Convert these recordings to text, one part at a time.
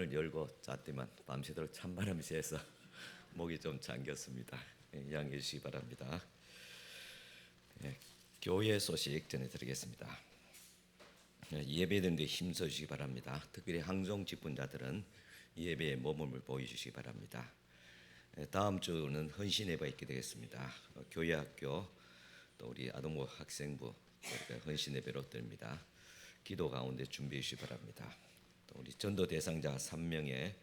문을 열고 잤더만 밤새도록 찬바람이 세서 목이 좀 잠겼습니다. 양해해 주시기 바랍니다. 교회 소식 전해드리겠습니다. 예배드리는데 힘써 주시기 바랍니다. 특별히 항송 직분자들은 예배에 모범을 보여주시기 바랍니다. 다음 주는 헌신 예배가 있게 되겠습니다. 교회학교 또 우리 아동부 학생부 헌신 예배로 드립니다. 기도 가운데 준비해 주시기 바랍니다. 또 우리 전도 대상자 3명에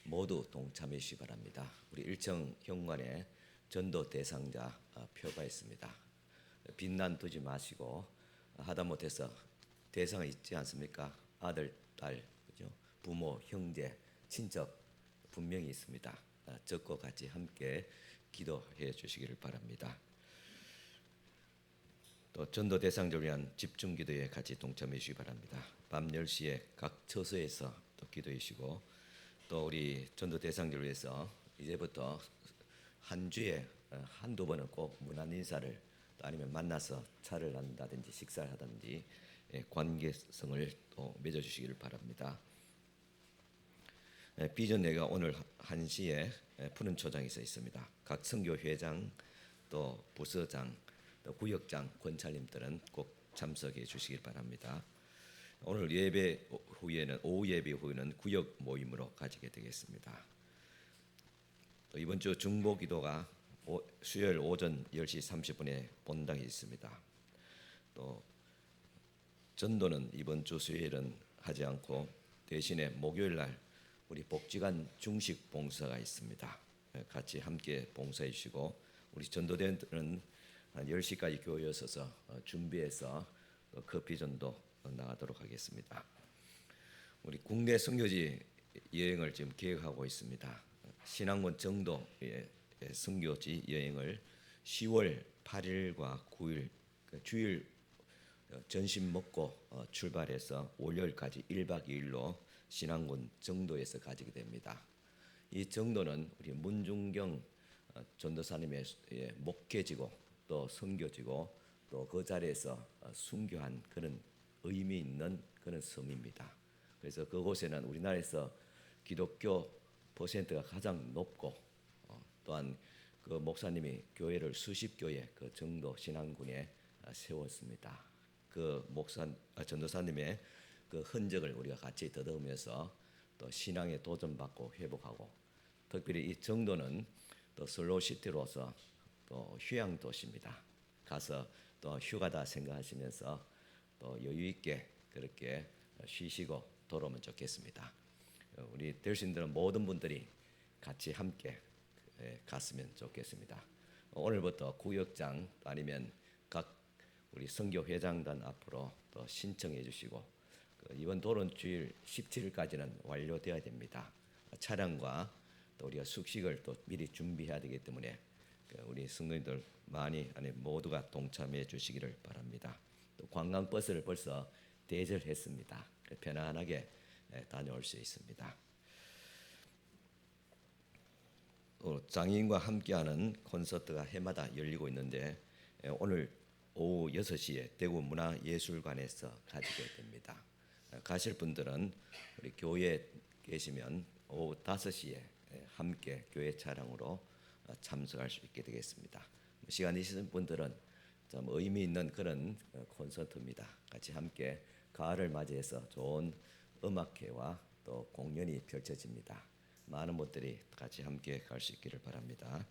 모두 동참해 주시기 바랍니다. 우리 일청 현관에 전도 대상자 표가 있습니다. 빈난 두지 마시고 하다못해서 대상이 있지 않습니까? 아들, 딸, 그죠? 부모, 형제, 친척 분명히 있습니다. 적과 같이 함께 기도해 주시기를 바랍니다. 또 전도 대상자를 위한 집중 기도에 같이 동참해 주시기 바랍니다. 밤 10시에 각 처소에서 또 기도해 주시고 또 우리 전도 대상자를 위해서 이제부터 한 주에 한두 번은 꼭 문안 인사를 또 아니면 만나서 차를 한다든지 식사를 하든지 관계성을 또 맺어주시기를 바랍니다. 비전 내가 오늘 1시에 푸른 초장에서 있습니다. 각 선교회장 또 부서장 또 구역장 권찰님들은 꼭 참석해 주시길 바랍니다. 오늘 예배 후에는 오후 예배 후에는 구역 모임으로 가지게 되겠습니다. 또 이번 주 중보 기도가 수요일 오전 10시 30분에 본당에 있습니다. 또 전도는 이번 주 수요일은 하지 않고 대신에 목요일 날 우리 복지관 중식 봉사가 있습니다. 같이 함께 봉사해 주시고 우리 전도대원들은 한 10시까지 교회에 서서 준비해서 커피 전도 나가도록 하겠습니다. 우리 국내 선교지 여행을 지금 계획하고 있습니다. 신앙원 정도의 선교지 여행을 10월 8일과 9일 주일 점심 먹고 출발해서 월요일까지 1박 2일로 신앙군 정도에서 가지게 됩니다. 이 정도는 우리 문중경 전도사님의 목회지고 또 선교지고 또 그 자리에서 순교한 그런 의미 있는 그런 섬입니다. 그래서 그곳에는 우리나라에서 기독교 퍼센트가 가장 높고 또한 그 목사님이 교회를 수십 교회 그 정도 신앙군에 세웠습니다. 그 전도사님의 그 흔적을 우리가 같이 더듬으면서 또 신앙에 도전받고 회복하고 특별히 이 정도는 또 슬로우시티로서 또 휴양 도시입니다. 가서 또 휴가다 생각하시면서 또 여유 있게 그렇게 쉬시고 돌아오면 좋겠습니다. 우리 될 수 있는 모든 분들이 같이 함께 갔으면 좋겠습니다. 오늘부터 구역장 아니면 각 우리 선교 회장단 앞으로 또 신청해 주시고 이번 도론 주일 17일까지는 완료되어야 됩니다. 차량과 또 우리가 숙식을 또 미리 준비해야 되기 때문에 우리 성도님들 많이 모두가 동참해 주시기를 바랍니다. 또 관광버스를 벌써 대절했습니다. 편안하게 다녀올 수 있습니다. 장애인과 함께하는 콘서트가 해마다 열리고 있는데 오늘 오후 6시에 대구문화예술관에서 가지게 됩니다. 가실 분들은 우리 교회에 계시면 오후 5시에 함께 교회 차량으로 참석할 수 있게 되겠습니다. 시간 있으신 분들은 좀 의미 있는 그런 콘서트입니다. 같이 함께 가을을 맞이해서 좋은 음악회와 또 공연이 펼쳐집니다. 많은 분들이 같이 함께 갈 수 있기를 바랍니다.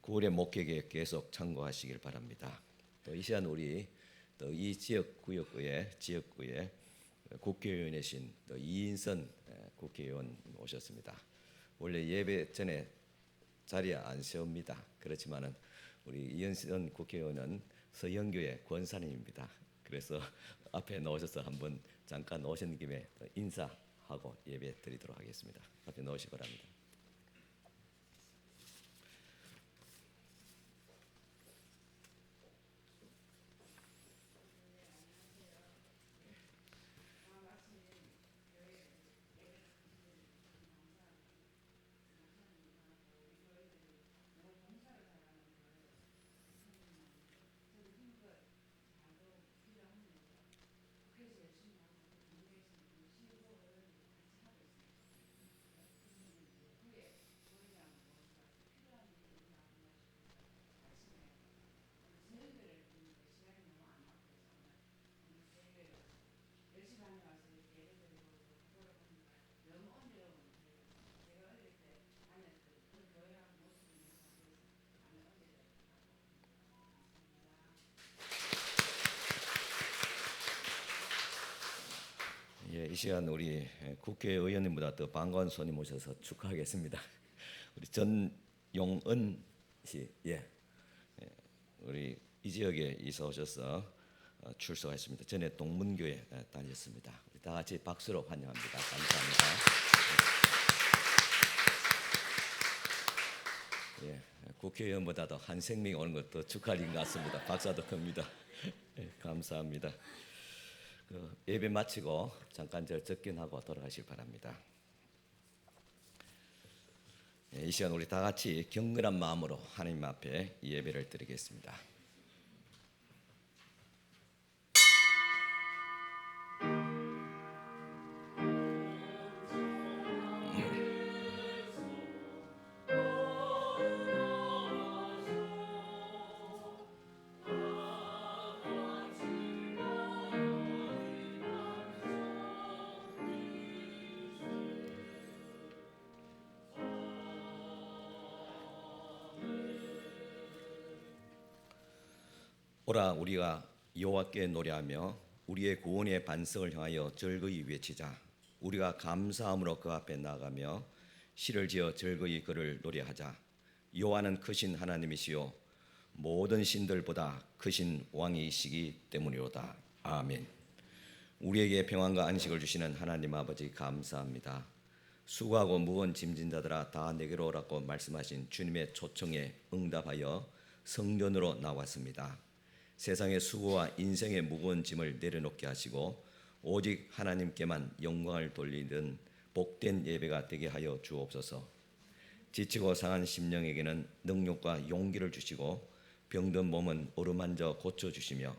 9월의 목회계획 계속 참고하시길 바랍니다. 또 이 시간 우리 또 이 지역 구역구의 지역구에 국회의원이신 또 이인선 국회의원 오셨습니다. 원래 예배 전에 자리에 안 세웁니다. 그렇지만은 우리 이인선 국회의원은 서영교회 권사님입니다. 그래서 앞에 나오셔서 한번 잠깐 오신 김에 인사하고 예배 드리도록 하겠습니다. 앞에 나오시기 바랍니다. 이 시간 우리 국회의원님보다 더 반가운 손님 오셔서 축하하겠습니다. 우리 전용은 씨, 우리 이 지역에 이사 오셔서 출석하셨습니다. 전에 동문교회 다녔습니다. 우리 다 같이 박수로 환영합니다. 감사합니다. 국회의원보다도 한생명이 오는 것도 축하할 것 같습니다. 박사도 큽니다. 감사합니다. 예배 마치고 잠깐 접견하고 돌아가실 바랍니다. 이 시간 우리 다 같이 경건한 마음으로 하나님 앞에 예배를 드리겠습니다. 오라 우리가 여호와께 노래하며 우리의 구원의 반석을 향하여 즐거이 외치자. 우리가 감사함으로 그 앞에 나아가며 시를 지어 즐거이 그를 노래하자. 여호와는 크신 하나님이시요 모든 신들보다 크신 왕이시기 때문이로다. 아멘. 우리에게 평안과 안식을 주시는 하나님 아버지 감사합니다. 수고하고 무거운 짐진 자들아 다 내게로 오라고 말씀하신 주님의 초청에 응답하여 성전으로 나왔습니다. 세상의 수고와 인생의 무거운 짐을 내려놓게 하시고 오직 하나님께만 영광을 돌리는 복된 예배가 되게 하여 주옵소서. 지치고 상한 심령에게는 능력과 용기를 주시고 병든 몸은 어루만져 고쳐주시며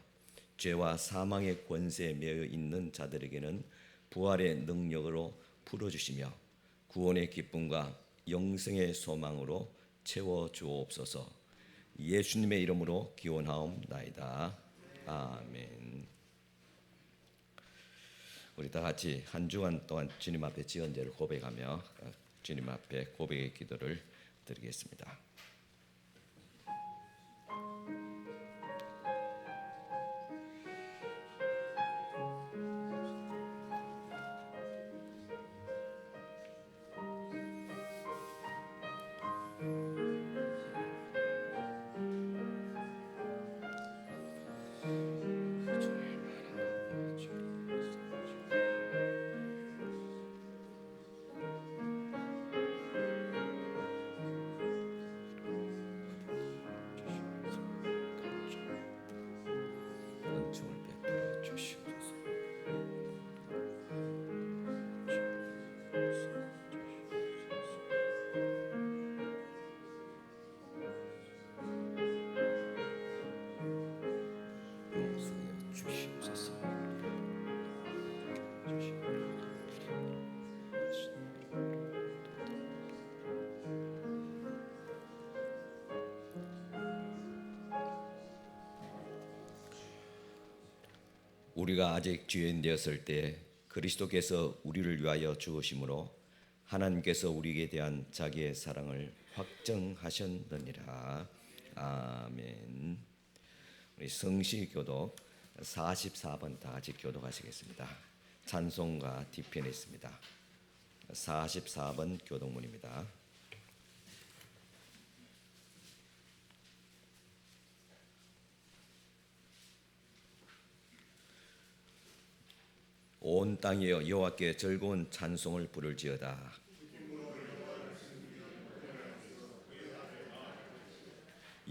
죄와 사망의 권세에 매여 있는 자들에게는 부활의 능력으로 풀어주시며 구원의 기쁨과 영생의 소망으로 채워주옵소서. 예수님의 이름으로 기원하옵나이다. 아멘. 우리 다 같이 한 주간 동안 주님 앞에 지은 죄를 고백하며 주님 앞에 고백의 기도를 드리겠습니다. 우리가 아직 죄인 되었을 때 그리스도께서 우리를 위하여 죽으심으로 하나님께서 우리에게 대한 자기의 사랑을 확정하셨느니라. 아멘. 우리 성시교독 44번 다 같이 교독하시겠습니다. 찬송가 뒤편에 있습니다. 44번 교독문입니다. 온 땅이여 여호와께 즐거운 찬송을 부를지어다.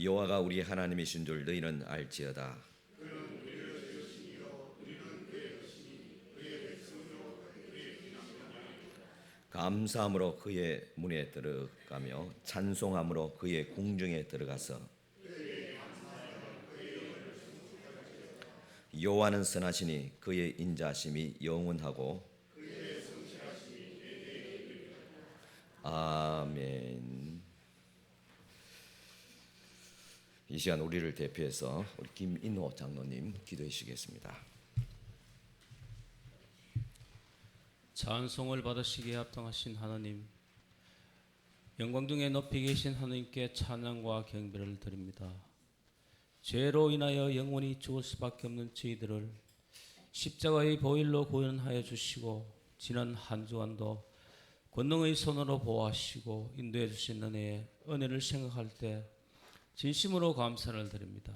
여호와가 우리 하나님이신 줄 너희는 알지어다. 감사함으로 그의 문에 들어가며 찬송함으로 그의 궁중에 들어가서 여호와는 선하시니 그의 인자하심이 영원하고 아멘. 이 시간 우리를 대표해서 우리 김인호 장로님 기도해 주시겠습니다. 찬송을 받으시기에 합당하신 하나님, 영광 중에 높이 계신 하나님께 찬양과 경배를 드립니다. 죄로 인하여 영원히 죽을 수밖에 없는 저희들을 십자가의 보혈로 구원하여 주시고 지난 한 주간도 권능의 손으로 보호하시고 인도해 주신 은혜를 생각할 때 진심으로 감사를 드립니다.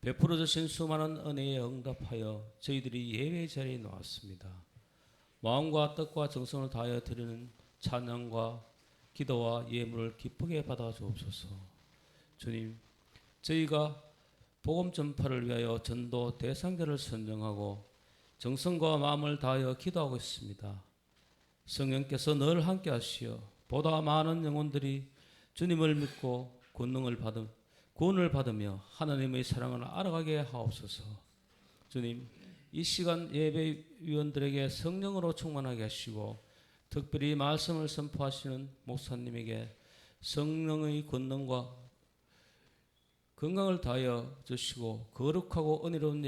베풀어 주신 수많은 은혜에 응답하여 저희들이 예배 자리에 나왔습니다. 마음과 뜻과 정성을 다하여 드리는 찬양과 기도와 예물을 기쁘게 받아 주옵소서. 주님, 저희가 복음 전파를 위하여 전도 대상자를 선정하고 정성과 마음을 다하여 기도하고 있습니다. 성령께서 늘 함께 하시어 보다 많은 영혼들이 주님을 믿고 구원을 받으며 하나님의 사랑을 알아가게 하옵소서. 주님, 이 시간 예배위원들에게 성령으로 충만하게 하시고 특별히 말씀을 선포하시는 목사님에게 성령의 권능과 건강을 다하여 주시고 거룩하고 은혜로운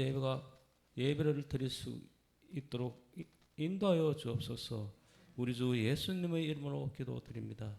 예배를 드릴 수 있도록 인도하여 주옵소서. 우리 주 예수님의 이름으로 기도드립니다.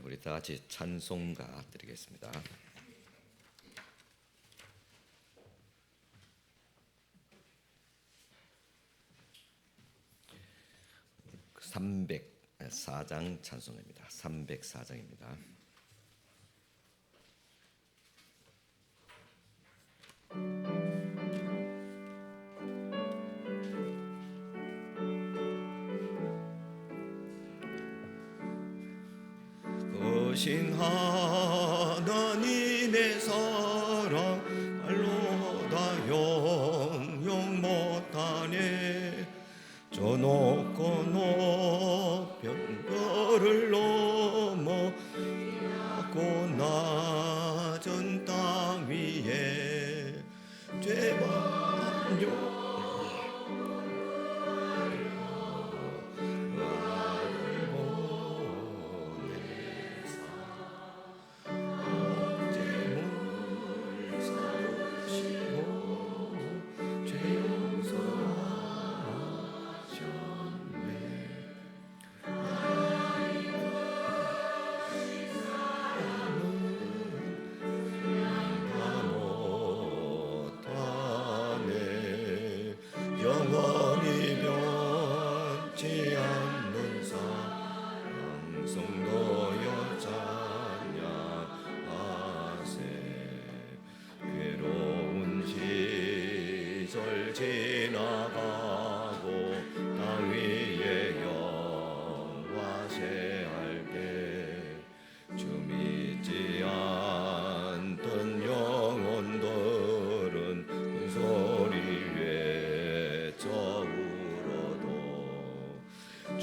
우리 다 같이 찬송가 드리겠습니다. 304장 찬송입니다. 304장입니다. 거신 하나님의 사랑 말로 다 영영 못하네. 저 높고 높은 별을 넘어 낮고 낮은 땅 위에 죄만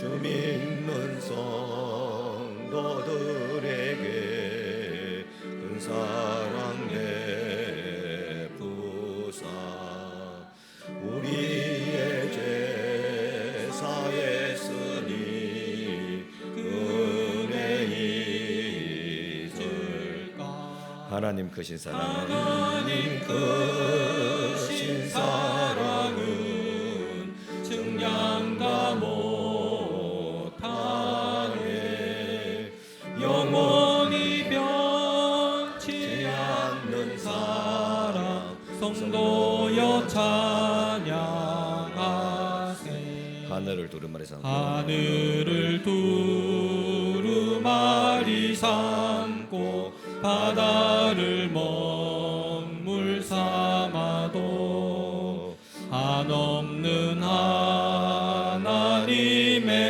주 믿는 성도들에게 큰 사랑 베푸사 우리의 죄 사했으니 은혜 있을까. 하나님 크신 사랑은 하나님 크신 사랑은 증량다 못하네. 영원히 변치 않는 사랑 성도여 찬양하세. 하늘을 두루마리 삼고 하늘을 두루마리 삼고 바다를 먹물 삼아도 한없는 하나님의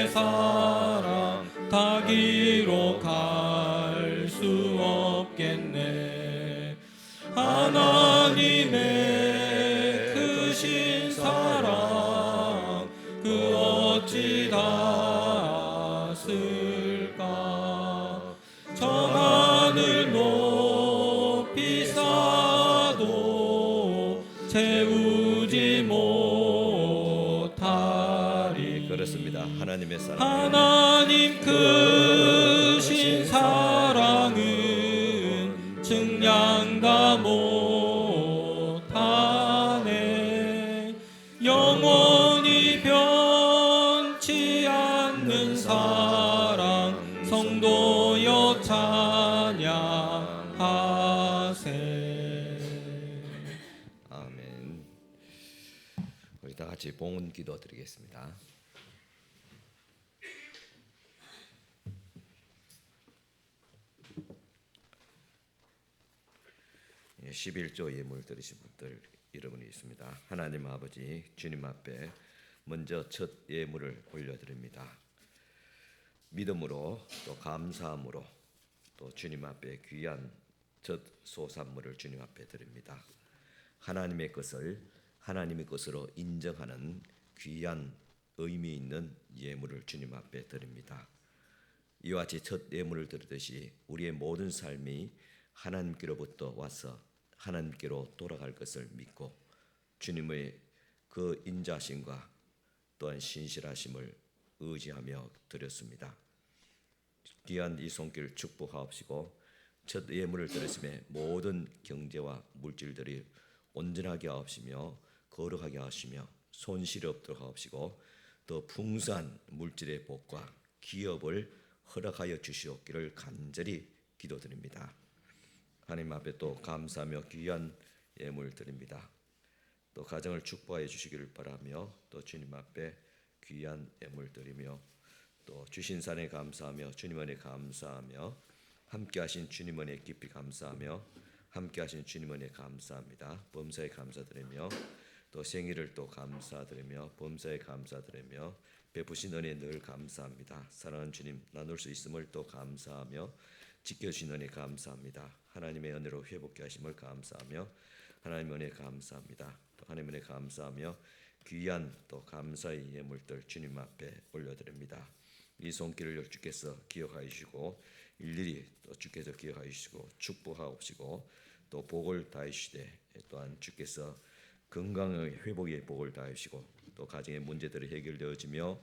사랑 다 기록할 수 없겠네. 하나님의 크신 사랑 그 어찌 닿았을까. 저 하늘 높이 쌓아도 채우지 못하리. 그렇습니다. 하나님의 사랑 하나님 크신 사랑은 증량 다 못하네. 영원히 변치 않는 사랑 성도여 찬양하세. 아멘. 우리 다 같이 봉헌 기도 드리겠습니다. 11조 예물 드리신 분들 여러분이 있습니다. 하나님 아버지 주님 앞에 먼저 첫 예물을 올려드립니다. 믿음으로 또 감사함으로 또 주님 앞에 귀한 첫 소산물을 주님 앞에 드립니다. 하나님의 것을 하나님의 것으로 인정하는 귀한 의미 있는 예물을 주님 앞에 드립니다. 이와 같이 첫 예물을 드리듯이 우리의 모든 삶이 하나님께로부터 와서 하나님께로 돌아갈 것을 믿고 주님의 그 인자심과 또한 신실하심을 의지하며 드렸습니다. 귀한 이 손길 축복하옵시고 첫 예물을 드렸음에 모든 경제와 물질들이 온전하게 하옵시며 거룩하게 하시며 손실이 없도록 하옵시고 또 풍성한 물질의 복과 기업을 허락하여 주시옵기를 간절히 기도드립니다. 하나님 앞에 또 감사하며 귀한 예물 드립니다. 또 가정을 축복하여 주시기를 바라며 또 주님 앞에 귀한 예물 드리며 또 주신 사랑에 감사하며 주님 은혜 감사하며 함께하신 주님 은혜 깊이 감사하며 함께하신 주님 은혜 감사합니다. 범사에 감사드리며 또 생일을 또 감사드리며 범사에 감사드리며 베푸신 은혜 늘 감사합니다. 사랑하는 주님 나눌 수 있음을 또 감사하며 지켜주신 은혜 감사합니다. 하나님의 은혜로 회복케 하심을 감사하며 하나님의 은혜 감사합니다. 또 하나님의 은혜 감사하며 귀한 또 감사의 예물들 주님 앞에 올려드립니다. 이 손길을 주께서 기억하여 주시고 일일이 또 주께서 기억하여 주시고 축복하옵시고 또 복을 다하시되 또한 주께서 건강의 회복의 복을 다하시고 또 가정의 문제들이 해결되어지며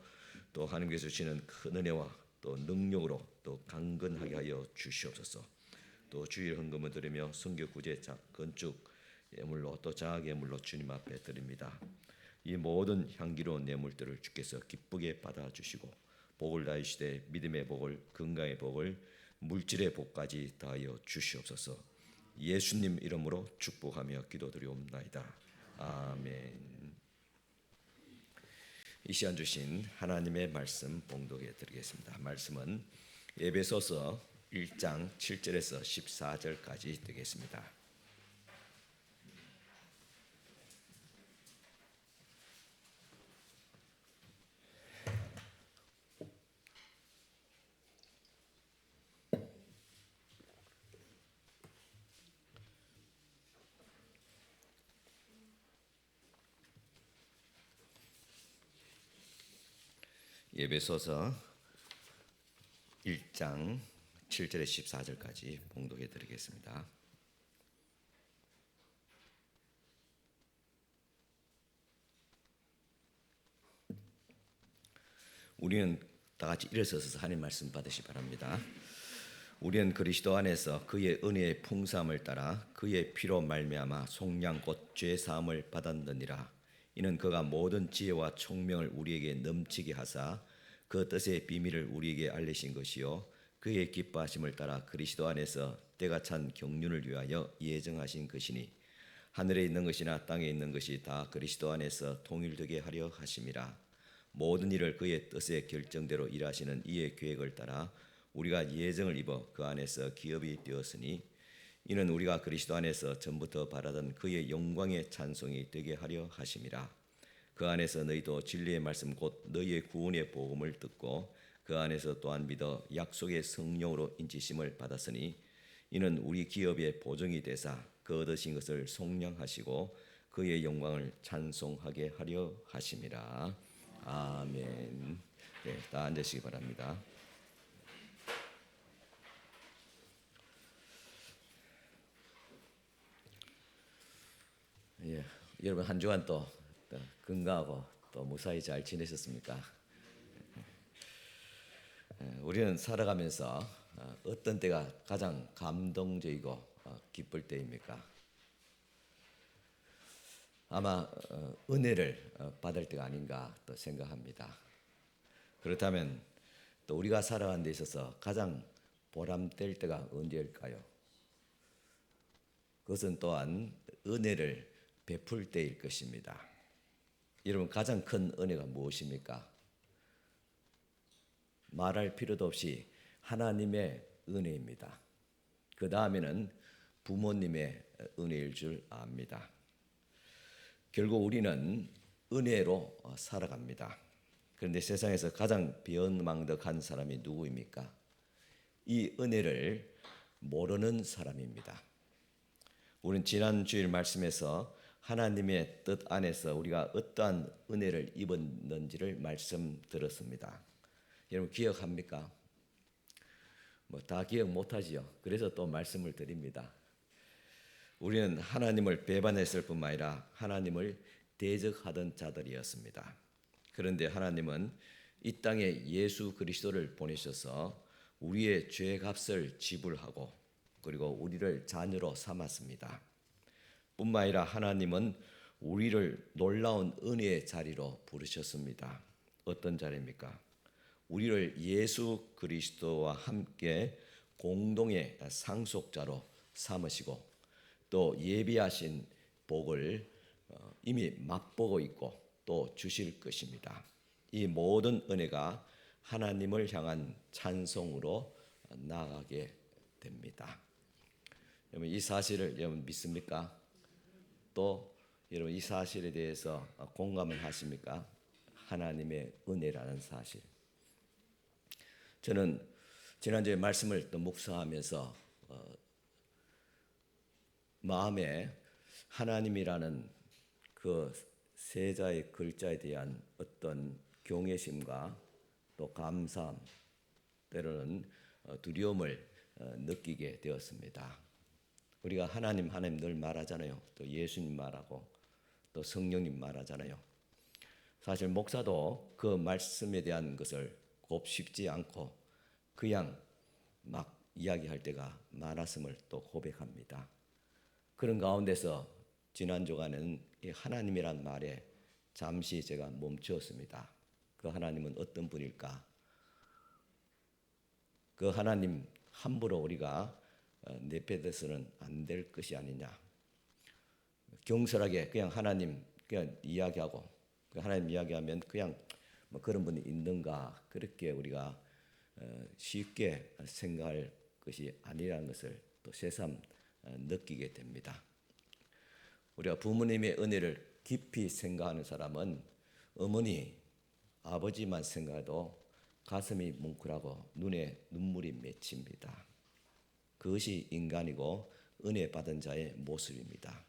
또 하나님께서 주시는 큰 은혜와 또 능력으로 또 강건하게 하여 주시옵소서. 또 주일 헌금을 드리며 선교 구제 건축 예물로 또 장학 예물로 주님 앞에 드립니다. 이 모든 향기로운 예물들을 주께서 기쁘게 받아주시고 복을 다하시되 믿음의 복을 건강의 복을 물질의 복까지 다하여 주시옵소서. 예수님 이름으로 축복하며 기도드리옵나이다. 아멘. 이 시간 주신 하나님의 말씀 봉독해 드리겠습니다. 말씀은 에베소서 1장 7절에서 14절까지 되겠습니다. 예배소서 1장 7절에 14절까지 봉독해 드리겠습니다. 우리는 다 같이 일어서서 하나님 말씀 받으시 바랍니다. 우리는 그리스도 안에서 그의 은혜의 풍성함을 따라 그의 피로 말미암아 속량 곧 죄 사함을 받았느니라. 이는 그가 모든 지혜와 총명을 우리에게 넘치게 하사 그 뜻의 비밀을 우리에게 알리신 것이요 그의 기뻐하심을 따라 그리스도 안에서 때가 찬 경륜을 위하여 예정하신 것이니 하늘에 있는 것이나 땅에 있는 것이 다 그리스도 안에서 통일되게 하려 하심이라. 모든 일을 그의 뜻의 결정대로 일하시는 이의 계획을 따라 우리가 예정을 입어 그 안에서 기업이 되었으니 이는 우리가 그리스도 안에서 전부터 바라던 그의 영광의 찬송이 되게 하려 하심이라. 그 안에서 너희도 진리의 말씀 곧 너희의 구원의 복음을 듣고 그 안에서 또한 믿어 약속의 성령으로 인치심을 받았으니 이는 우리 기업의 보증이 되사 그 얻으신 것을 속량하시고 그의 영광을 찬송하게 하려 하심이라. 아멘. 네, 다 앉으시기 바랍니다. 예, 여러분 한 주간 또 건강하고 또 무사히 잘 지내셨습니까? 우리는 살아가면서 어떤 때가 가장 감동적이고 기쁠 때입니까? 아마 은혜를 받을 때가 아닌가 또 생각합니다. 그렇다면 또 우리가 살아가는 데 있어서 가장 보람될 때가 언제일까요? 그것은 또한 은혜를 베풀 때일 것입니다. 여러분 가장 큰 은혜가 무엇입니까? 말할 필요도 없이 하나님의 은혜입니다. 그 다음에는 부모님의 은혜일 줄 압니다. 결국 우리는 은혜로 살아갑니다. 그런데 세상에서 가장 비언망덕한 사람이 누구입니까? 이 은혜를 모르는 사람입니다. 우리는 지난 주일 말씀에서 하나님의 뜻 안에서 우리가 어떠한 은혜를 입었는지를 말씀드렸습니다. 여러분 기억합니까? 다 기억 못하지요. 그래서 또 말씀을 드립니다. 우리는 하나님을 배반했을 뿐만 아니라 하나님을 대적하던 자들이었습니다. 그런데 하나님은 이 땅에 예수 그리스도를 보내셔서 우리의 죄값을 지불하고 그리고 우리를 자녀로 삼았습니다. 뿐만 아니라 하나님은 우리를 놀라운 은혜의 자리로 부르셨습니다. 어떤 자리입니까? 우리를 예수 그리스도와 함께 공동의 상속자로 삼으시고 또 예비하신 복을 이미 맛보고 있고 또 주실 것입니다. 이 모든 은혜가 하나님을 향한 찬송으로 나아가게 됩니다. 여러분 이 사실을 여러분 믿습니까? 또 여러분 이 사실에 대해서 공감을 하십니까? 하나님의 은혜라는 사실. 저는 지난주에 말씀을 또 묵상하면서 마음에 하나님이라는 그 세자의 글자에 대한 어떤 경외심과 또 감사함, 때로는 두려움을 느끼게 되었습니다. 우리가 하나님 늘 말하잖아요. 또 예수님 말하고 또 성령님 말하잖아요. 사실 목사도 그 말씀에 대한 것을 곱씹지 않고 그냥 막 이야기할 때가 많았음을 또 고백합니다. 그런 가운데서 지난 주간은 이 하나님이란 말에 잠시 제가 멈추었습니다. 그 하나님은 어떤 분일까? 그 하나님 함부로 우리가 내빼서는 안 될 것이 아니냐. 경솔하게 그냥 하나님 그냥 이야기하고 하나님 이야기하면 그냥 뭐 그런 분이 있는가 그렇게 우리가 쉽게 생각할 것이 아니라는 것을 또 새삼 느끼게 됩니다. 우리가 부모님의 은혜를 깊이 생각하는 사람은 어머니, 아버지만 생각해도 가슴이 뭉클하고 눈에 눈물이 맺힙니다. 그것이 인간이고 은혜 받은 자의 모습입니다.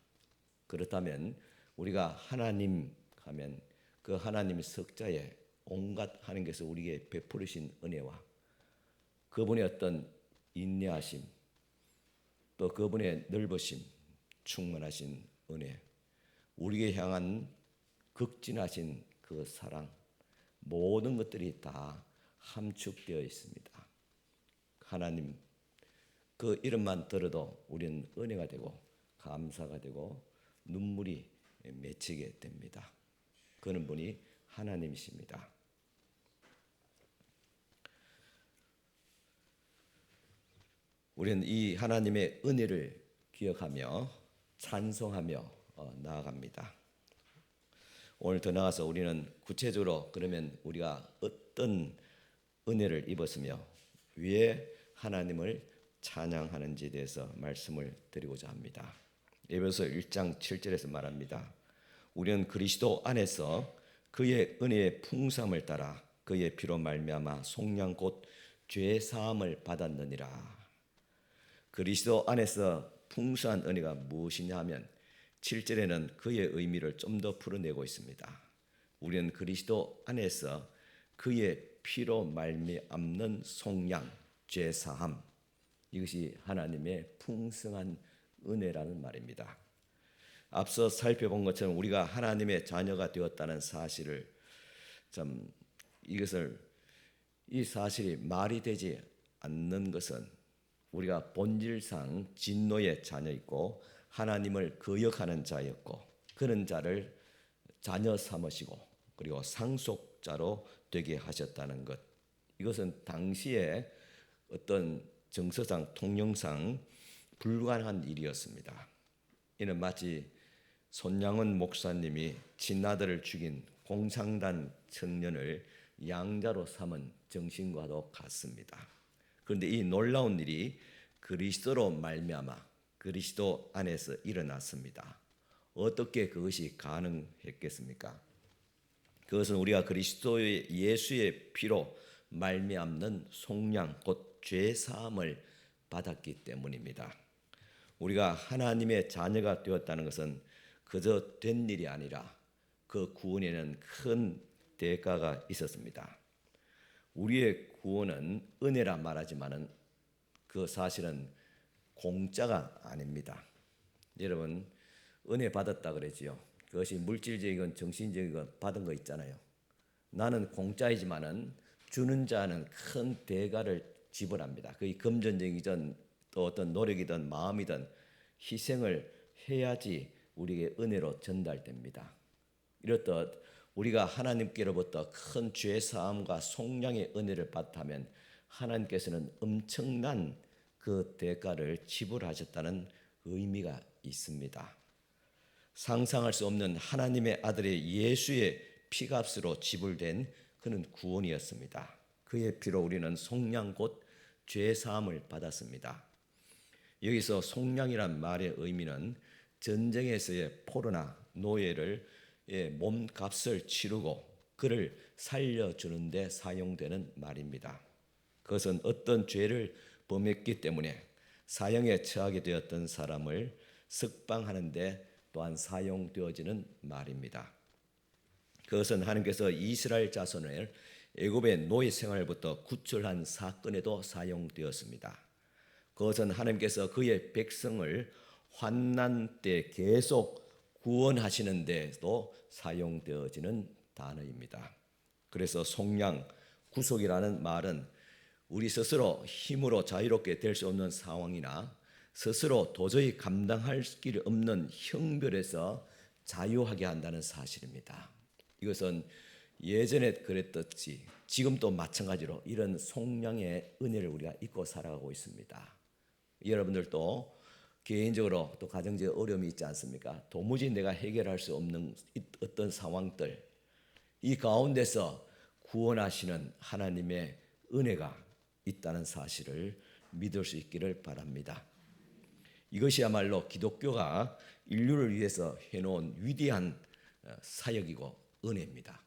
그렇다면 우리가 하나님 하면 그 하나님의 석자에 온갖 하나님께서 우리에게 베푸르신 은혜와 그분의 어떤 인내하심, 또 그분의 넓으심, 충만하신 은혜, 우리에게 향한 극진하신 그 사랑, 모든 것들이 다 함축되어 있습니다. 하나님 그 이름만 들어도 우리는 은혜가 되고 감사가 되고 눈물이 맺히게 됩니다. 그런 분이 하나님이십니다. 우리는 이 하나님의 은혜를 기억하며 찬송하며 나아갑니다. 오늘 더 나아가서 우리는 구체적으로 그러면 우리가 어떤 은혜를 입었으며 왜 하나님을 찬양하는지에 대해서 말씀을 드리고자 합니다. 에베소서 1장 7절에서 말합니다. 우리는 그리스도 안에서 그의 은혜의 풍성함을 따라 그의 피로 말미암아 속량 곧 죄 사함을 받았느니라. 그리스도 안에서 풍성한 은혜가 무엇이냐 하면 7절에는 그의 의미를 좀 더 풀어내고 있습니다. 우리는 그리스도 안에서 그의 피로 말미암는 속량, 죄 사함, 이것이 하나님의 풍성한 은혜라는 말입니다. 앞서 살펴본 것처럼 우리가 하나님의 자녀가 되었다는 사실을 이 사실이 말이 되지 않는 것은 우리가 본질상 진노의 자녀이고 하나님을 거역하는 자였고 그런 자를 자녀 삼으시고 그리고 상속자로 되게 하셨다는 것, 이것은 당시에 어떤 정서상 통념상 불가능한 일이었습니다. 이는 마치 손양원 목사님이 친아들을 죽인 공산당 청년을 양자로 삼은 정신과도 같습니다. 그런데 이 놀라운 일이 그리스도로 말미암아 그리스도 안에서 일어났습니다. 어떻게 그것이 가능했겠습니까? 그것은 우리가 그리스도의 예수의 피로 말미암는 속량 곧 죄 사함을 받았기 때문입니다. 우리가 하나님의 자녀가 되었다는 것은 그저 된 일이 아니라 그 구원에는 큰 대가가 있었습니다. 우리의 구원은 은혜라 말하지만은 그 사실은 공짜가 아닙니다. 여러분 은혜 받았다 그러지요. 그것이 물질적이건 정신적이건 받은 거 있잖아요. 나는 공짜이지만은 주는 자는 큰 대가를 지불합니다. 그게 금전적이든 또 어떤 노력이든 마음이든 희생을 해야지 우리에게 은혜로 전달됩니다. 이렇듯 우리가 하나님께로부터 큰 죄 사함과 속량의 은혜를 받다면 하나님께서는 엄청난 그 대가를 지불하셨다는 의미가 있습니다. 상상할 수 없는 하나님의 아들의 예수의 피값으로 지불된 그는 구원이었습니다. 그의 피로 우리는 속량 곧 죄 사함을 받았습니다. 여기서 속량이란 말의 의미는 전쟁에서의 포로나 노예를 몸값을 치르고 그를 살려주는 데 사용되는 말입니다. 그것은 어떤 죄를 범했기 때문에 사형에 처하게 되었던 사람을 석방하는 데 또한 사용되어지는 말입니다. 그것은 하나님께서 이스라엘 자손을 애굽의 노예 생활부터 구출한 사건에도 사용되었습니다. 그것은 하나님께서 그의 백성을 환난 때 계속 구원하시는 데도 사용되어지는 단어입니다. 그래서 속량, 구속이라는 말은 우리 스스로 힘으로 자유롭게 될 수 없는 상황이나 스스로 도저히 감당할 길 없는 형벌에서 자유하게 한다는 사실입니다. 이것은 예전에 그랬듯이 지금도 마찬가지로 이런 속량의 은혜를 우리가 잊고 살아가고 있습니다. 여러분들도 개인적으로 또 가정적 어려움이 있지 않습니까? 도무지 내가 해결할 수 없는 어떤 상황들, 이 가운데서 구원하시는 하나님의 은혜가 있다는 사실을 믿을 수 있기를 바랍니다. 이것이야말로 기독교가 인류를 위해서 해놓은 위대한 사역이고 은혜입니다.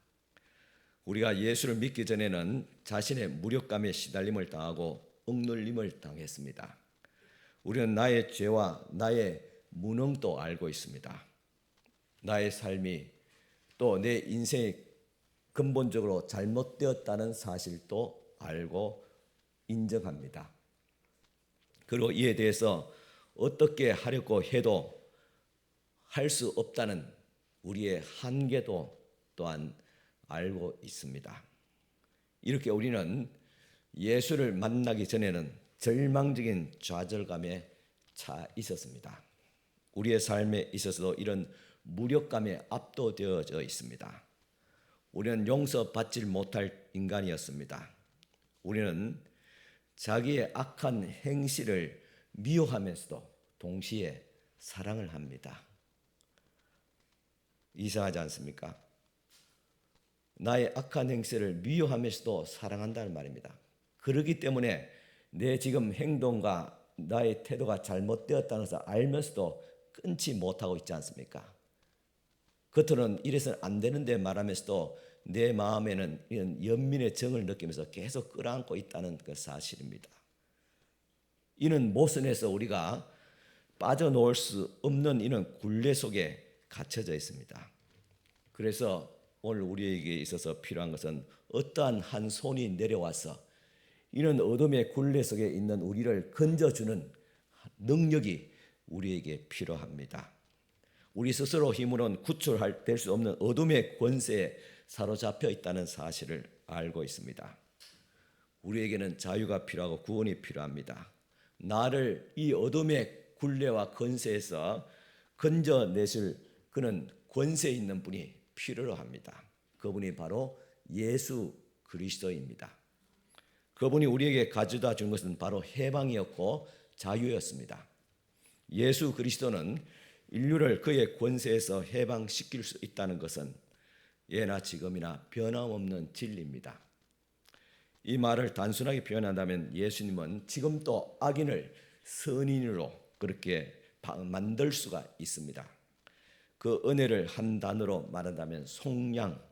우리가 예수를 믿기 전에는 자신의 무력감에 시달림을 당하고 억눌림을 당했습니다. 우리는 나의 죄와 나의 무능도 알고 있습니다. 나의 삶이 또 내 인생의 근본적으로 잘못되었다는 사실도 알고 인정합니다. 그리고 이에 대해서 어떻게 하려고 해도 할 수 없다는 우리의 한계도 또한 알고 있습니다. 이렇게 우리는 예수를 만나기 전에는 절망적인 좌절감에 차 있었습니다. 우리의 삶에 있어서도 이런 무력감에 압도되어져 있습니다. 우리는 용서받지 못할 인간이었습니다. 우리는 자기의 악한 행실을 미워하면서도 동시에 사랑을 합니다. 이상하지 않습니까? 나의 악한 행실을 미워하면서도 사랑한다는 말입니다. 그렇기 때문에 내 지금 행동과 나의 태도가 잘못되었다는 것을 알면서도 끊지 못하고 있지 않습니까? 겉으로는 이래서는 안 되는데 말하면서도 내 마음에는 이런 연민의 정을 느끼면서 계속 끌어안고 있다는 그 사실입니다. 이는 모순에서 우리가 빠져나올 수 없는 이런 굴레 속에 갇혀져 있습니다. 그래서 오늘 우리에게 있어서 필요한 것은 어떠한 한 손이 내려와서 이런 어둠의 굴레 속에 있는 우리를 건져주는 능력이 우리에게 필요합니다. 우리 스스로 힘으로는 구출될 수 없는 어둠의 권세에 사로잡혀 있다는 사실을 알고 있습니다. 우리에게는 자유가 필요하고 구원이 필요합니다. 나를 이 어둠의 굴레와 권세에서 건져내실 그는 권세 있는 분이 필요로 합니다. 그분이 바로 예수 그리스도입니다. 그분이 우리에게 가져다 준 것은 바로 해방이었고 자유였습니다. 예수 그리스도는 인류를 그의 권세에서 해방시킬 수 있다는 것은 예나 지금이나 변함없는 진리입니다. 이 말을 단순하게 표현한다면 예수님은 지금도 악인을 선인으로 그렇게 만들 수가 있습니다. 그 은혜를 한 단어로 말한다면 속량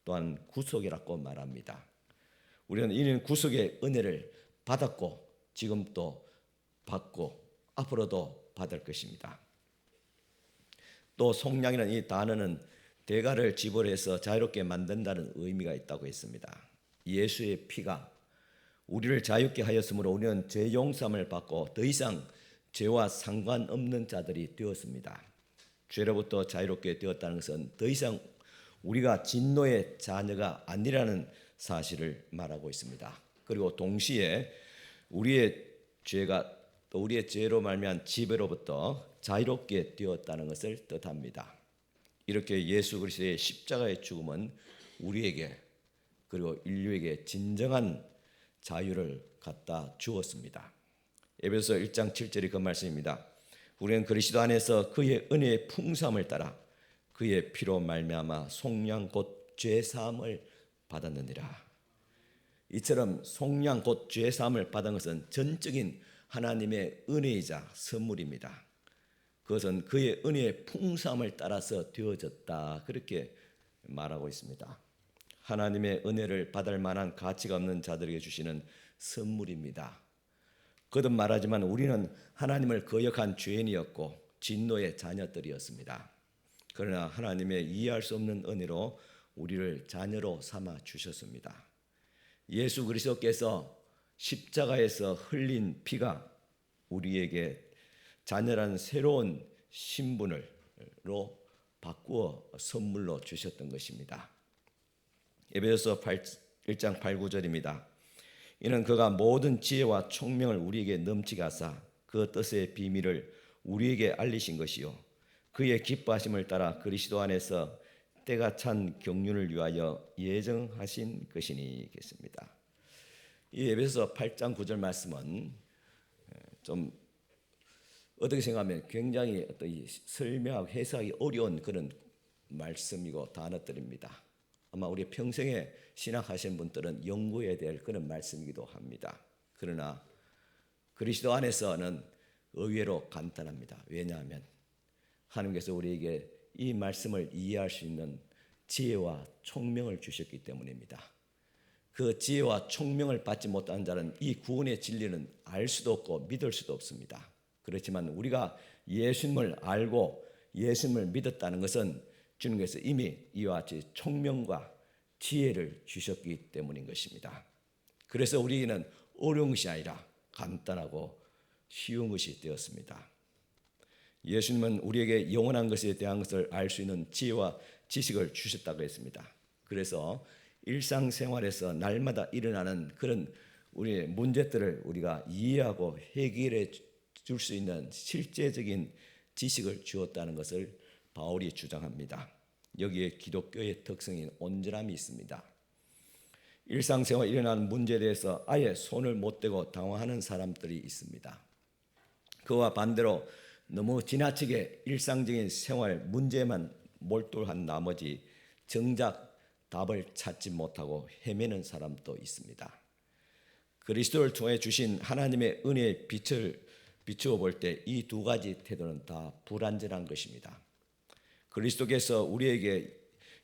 또한 구속이라고 말합니다. 우리는 이런 구속의 은혜를 받았고 지금도 받고 앞으로도 받을 것입니다. 또 속량이라는 이 단어는 대가를 지불해서 자유롭게 만든다는 의미가 있다고 했습니다. 예수의 피가 우리를 자유케 하였으므로 우리는 죄 용서함을 받고 더 이상 죄와 상관없는 자들이 되었습니다. 죄로부터 자유롭게 되었다는 것은 더 이상 우리가 진노의 자녀가 아니라는 사실을 말하고 있습니다. 그리고 동시에 우리의 죄가 또 우리의 죄로 말미암은 지배로부터 자유롭게 되었다는 것을 뜻합니다. 이렇게 예수 그리스도의 십자가의 죽음은 우리에게 그리고 인류에게 진정한 자유를 갖다 주었습니다. 에베소서 1장 7절이 그 말씀입니다. 우리는 그리스도 안에서 그의 은혜의 풍성함을 따라 그의 피로 말미암아 속량 곧 죄 사함을 받았느니라. 이처럼 속량 곧 죄 사함을 받은 것은 전적인 하나님의 은혜이자 선물입니다. 그것은 그의 은혜의 풍성함을 따라서 되어졌다. 그렇게 말하고 있습니다. 하나님의 은혜를 받을 만한 가치가 없는 자들에게 주시는 선물입니다. 거듭 말하지만 우리는 하나님을 거역한 죄인이었고 진노의 자녀들이었습니다. 그러나 하나님의 이해할 수 없는 은혜로 우리를 자녀로 삼아 주셨습니다. 예수 그리스도께서 십자가에서 흘린 피가 우리에게 자녀라는 새로운 신분으로 바꾸어 선물로 주셨던 것입니다. 에베소서 1장 8, 9절입니다. 이는 그가 모든 지혜와 총명을 우리에게 넘치게 하사 그 뜻의 비밀을 우리에게 알리신 것이요 그의 기뻐하심을 따라 그리스도 안에서 때가 찬 경륜을 위하여 예정하신 것이니겠습니다. 이 에베소서 8장 9절 말씀은 좀 어떻게 생각하면 굉장히 어떤 설명하고 해석하기 어려운 그런 말씀이고 단어들입니다. 아마 우리 평생에 신학하신 분들은 연구해야 될 그런 말씀이기도 합니다. 그러나 그리스도 안에서는 의외로 간단합니다. 왜냐하면 하나님께서 우리에게 이 말씀을 이해할 수 있는 지혜와 총명을 주셨기 때문입니다. 그 지혜와 총명을 받지 못한 자는 이 구원의 진리는 알 수도 없고 믿을 수도 없습니다. 그렇지만 우리가 예수님을 알고 예수님을 믿었다는 것은 주님께서 이미 이와 같이 총명과 지혜를 주셨기 때문인 것입니다. 그래서 우리에게는 어려운 것이 아니라 간단하고 쉬운 것이 되었습니다. 예수님은 우리에게 영원한 것에 대한 것을 알 수 있는 지혜와 지식을 주셨다고 했습니다. 그래서 일상생활에서 날마다 일어나는 그런 우리의 문제들을 우리가 이해하고 해결해 줄 수 있는 실제적인 지식을 주었다는 것을 바울이 주장합니다. 여기에 기독교의 특성인 온전함이 있습니다. 일상생활에 일어나는 문제에 대해서 아예 손을 못 대고 당황하는 사람들이 있습니다. 그와 반대로 너무 지나치게 일상적인 생활 문제만 몰두한 나머지 정작 답을 찾지 못하고 헤매는 사람도 있습니다. 그리스도를 통해 주신 하나님의 은혜의 빛을 비추어 볼 때 이 두 가지 태도는 다 불완전한 것입니다. 그리스도께서 우리에게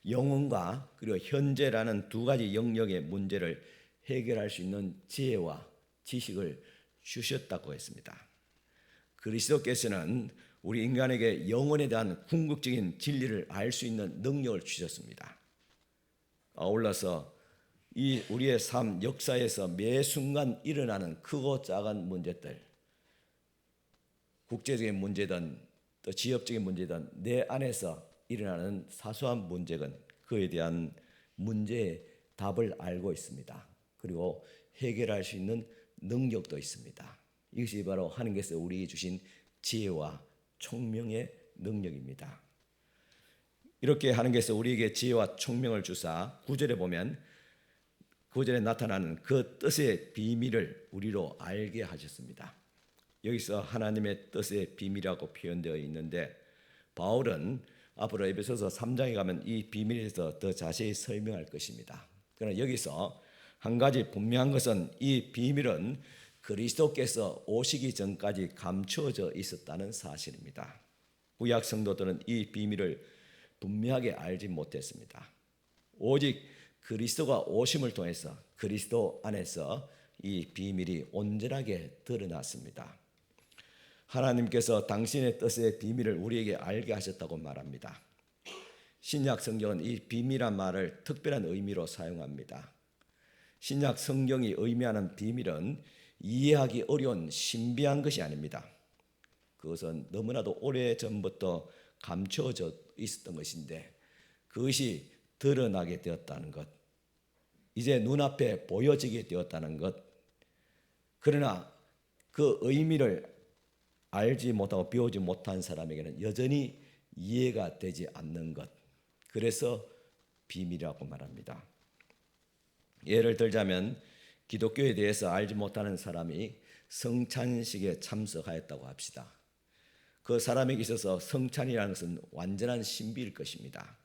영혼과 그리고 현재라는 두 가지 영역의 문제를 해결할 수 있는 지혜와 지식을 주셨다고 했습니다. 그리스도께서는 우리 인간에게 영혼에 대한 궁극적인 진리를 알 수 있는 능력을 주셨습니다. 아울러서 이 우리의 삶 역사에서 매 순간 일어나는 크고 작은 문제들, 국제적인 문제든 또 지역적인 문제든 내 안에서 일어나는 사소한 문제건 그에 대한 문제의 답을 알고 있습니다. 그리고 해결할 수 있는 능력도 있습니다. 이것이 바로 하나님께서 우리에게 주신 지혜와 총명의 능력입니다. 이렇게 하나님께서 우리에게 지혜와 총명을 주사 9절에 보면 9절에 나타나는 그 뜻의 비밀을 우리로 알게 하셨습니다. 여기서 하나님의 뜻의 비밀이라고 표현되어 있는데 바울은 앞으로 에베소서 3장에 가면 이 비밀에 대해서 더 자세히 설명할 것입니다. 그러나 여기서 한 가지 분명한 것은 이 비밀은 그리스도께서 오시기 전까지 감추어져 있었다는 사실입니다. 구약 성도들은 이 비밀을 분명하게 알지 못했습니다. 오직 그리스도가 오심을 통해서 그리스도 안에서 이 비밀이 온전하게 드러났습니다. 하나님께서 당신의 뜻의 비밀을 우리에게 알게 하셨다고 말합니다. 신약 성경은 이 비밀이란 말을 특별한 의미로 사용합니다. 신약 성경이 의미하는 비밀은 이해하기 어려운 신비한 것이 아닙니다. 그것은 너무나도 오래전부터 감춰져 있었던 것인데 그것이 드러나게 되었다는 것, 이제 눈앞에 보여지게 되었다는 것, 그러나 그 의미를 알지 못하고 배우지 못한 사람에게는 여전히 이해가 되지 않는 것, 그래서 비밀이라고 말합니다. 예를 들자면 기독교에 대해서 알지 못하는 사람이 성찬식에 참석하였다고 합시다. 그 사람에게 있어서 성찬이라는 것은 완전한 신비일 것입니다.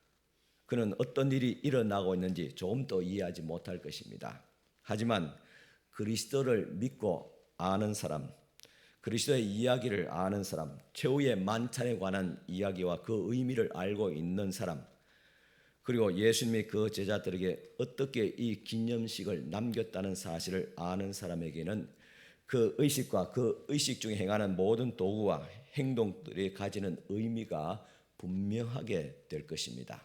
그는 어떤 일이 일어나고 있는지 조금도 이해하지 못할 것입니다. 하지만 그리스도를 믿고 아는 사람, 그리스도의 이야기를 아는 사람, 최후의 만찬에 관한 이야기와 그 의미를 알고 있는 사람, 그리고 예수님이 그 제자들에게 어떻게 이 기념식을 남겼다는 사실을 아는 사람에게는 그 의식과 그 의식 중에 행하는 모든 도구와 행동들이 가지는 의미가 분명하게 될 것입니다.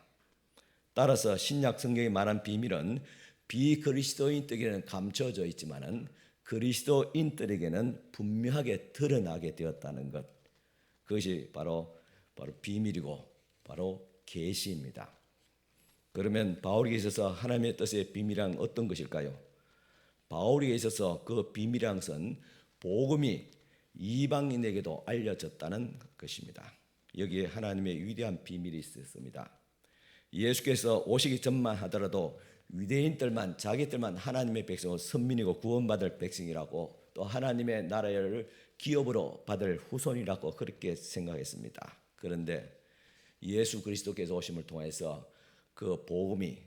따라서 신약 성경이 말한 비밀은 비그리스도인들에게는 감춰져 있지만은 그리스도인들에게는 분명하게 드러나게 되었다는 것, 그것이 바로 비밀이고 바로 계시입니다. 그러면 바울에게 있어서 하나님의 뜻의 비밀이란 어떤 것일까요? 바울에게 있어서 그 비밀이란 것은 복음이 이방인에게도 알려졌다는 것입니다. 여기에 하나님의 위대한 비밀이 있었습니다. 예수께서 오시기 전만 하더라도 유대인들만 자기들만 하나님의 백성으로 선민이고 구원받을 백성이라고 또 하나님의 나라를 기업으로 받을 후손이라고 그렇게 생각했습니다. 그런데 예수 그리스도께서 오심을 통해서 그 복음이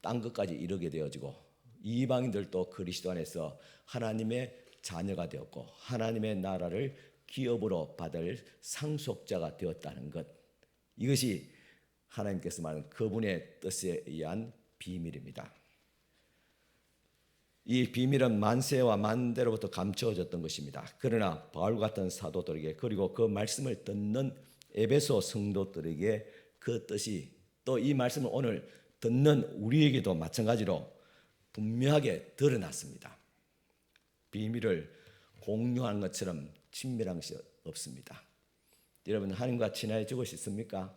땅 끝까지 이르게 되어지고 이방인들도 그리스도 안에서 하나님의 자녀가 되었고 하나님의 나라를 기업으로 받을 상속자가 되었다는 것, 이것이 하나님께서 말하는 그분의 뜻에 의한 비밀입니다. 이 비밀은 만세와 만대로부터 감추어졌던 것입니다. 그러나 바울 같은 사도들에게 그리고 그 말씀을 듣는 에베소 성도들에게 그 뜻이 또 이 말씀을 오늘 듣는 우리에게도 마찬가지로 분명하게 드러났습니다. 비밀을 공유하는 것처럼 친밀한 것이 없습니다. 여러분, 하나님과 친해지고 싶습니까?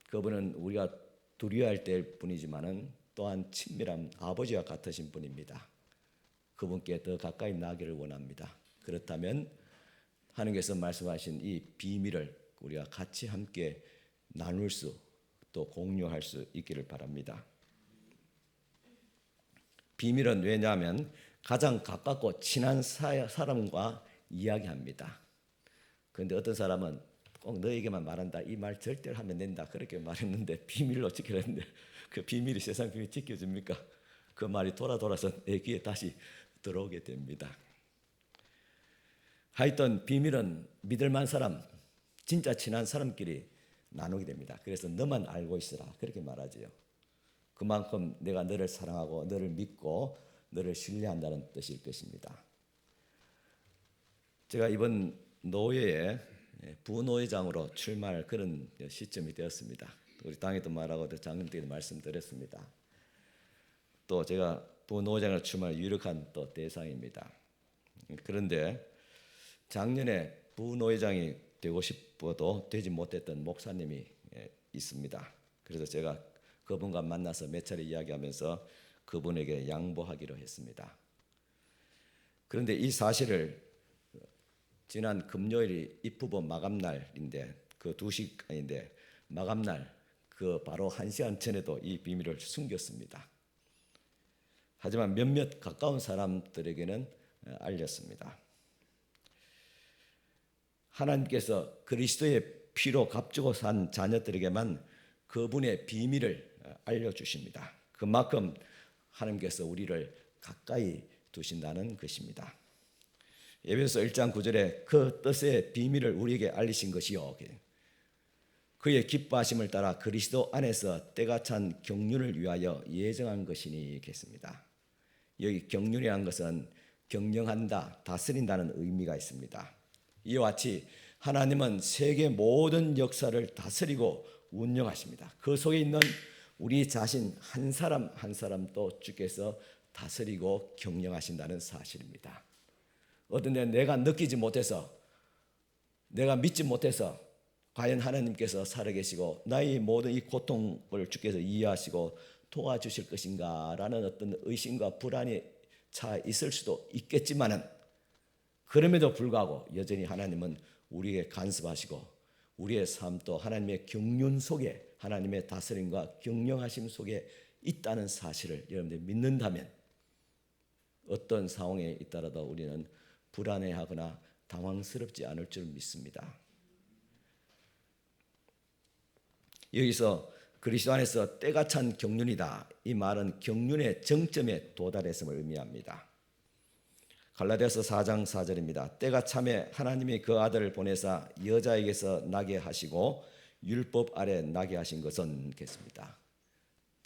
그분은 우리가 두려워할 때일 뿐이지만은 또한 친밀한 아버지와 같으신 분입니다. 그분께 더 가까이 나기를 원합니다. 그렇다면 하나님께서 말씀하신 이 비밀을 우리가 같이 함께 나눌 수, 또 공유할 수 있기를 바랍니다. 비밀은 왜냐하면 가장 가깝고 친한 사람과 이야기합니다. 그런데 어떤 사람은 꼭 너에게만 말한다, 이 말 절대로 하면 된다, 그렇게 말했는데 비밀을 어떻게 했는데 그 비밀이 세상 비밀 지켜집니까? 그 말이 돌아서 내 귀에 다시 들어오게 됩니다. 하여튼 비밀은 믿을 만한 사람, 진짜 친한 사람끼리 나누게 됩니다. 그래서 너만 알고 있으라, 그렇게 말하지요. 그만큼 내가 너를 사랑하고 너를 믿고 너를 신뢰한다는 뜻일 것입니다. 제가 이번 노예에 부노회장으로 출마할 그런 시점이 되었습니다. 우리 당에도 말하고 장님께도 말씀드렸습니다. 또 제가 부노회장으로 출마할 유력한 또 대상입니다. 그런데 작년에 부노회장이 되고 싶어도 되지 못했던 목사님이 있습니다. 그래서 제가 그분과 만나서 몇 차례 이야기하면서 그분에게 양보하기로 했습니다. 그런데 이 사실을 지난 금요일이 입후보 마감날인데 그 2시간인데 마감날 그 바로 1시간 전에도 이 비밀을 숨겼습니다. 하지만 몇몇 가까운 사람들에게는 알렸습니다. 하나님께서 그리스도의 피로 값주고 산 자녀들에게만 그분의 비밀을 알려주십니다. 그만큼 하나님께서 우리를 가까이 두신다는 것입니다. 에베소서 1장 9절에 그 뜻의 비밀을 우리에게 알리신 것이요, 그의 기뻐하심을 따라 그리스도 안에서 때가 찬 경륜을 위하여 예정한 것이니 겠습니다. 여기 경륜이라는 것은 경영한다, 다스린다는 의미가 있습니다. 이와 같이 하나님은 세계 모든 역사를 다스리고 운영하십니다. 그 속에 있는 우리 자신 한 사람 한 사람도 주께서 다스리고 경영하신다는 사실입니다. 어떤 때 내가 느끼지 못해서, 내가 믿지 못해서 과연 하나님께서 살아계시고 나의 모든 이 고통을 주께서 이해하시고 도와주실 것인가 라는 어떤 의심과 불안이 차 있을 수도 있겠지만은, 그럼에도 불구하고 여전히 하나님은 우리에게 간섭하시고 우리의 삶도 하나님의 경륜 속에, 하나님의 다스림과 경영하심 속에 있다는 사실을 여러분들이 믿는다면 어떤 상황에 있더라도 우리는 불안해하거나 당황스럽지 않을 줄 믿습니다. 여기서 그리스도 안에서 때가 찬 경륜이다, 이 말은 경륜의 정점에 도달했음을 의미합니다. 갈라디아서 4장 4절입니다. 때가 참에 하나님이 그 아들을 보내사 여자에게서 나게 하시고 율법 아래 나게 하신 것은 겠습니다.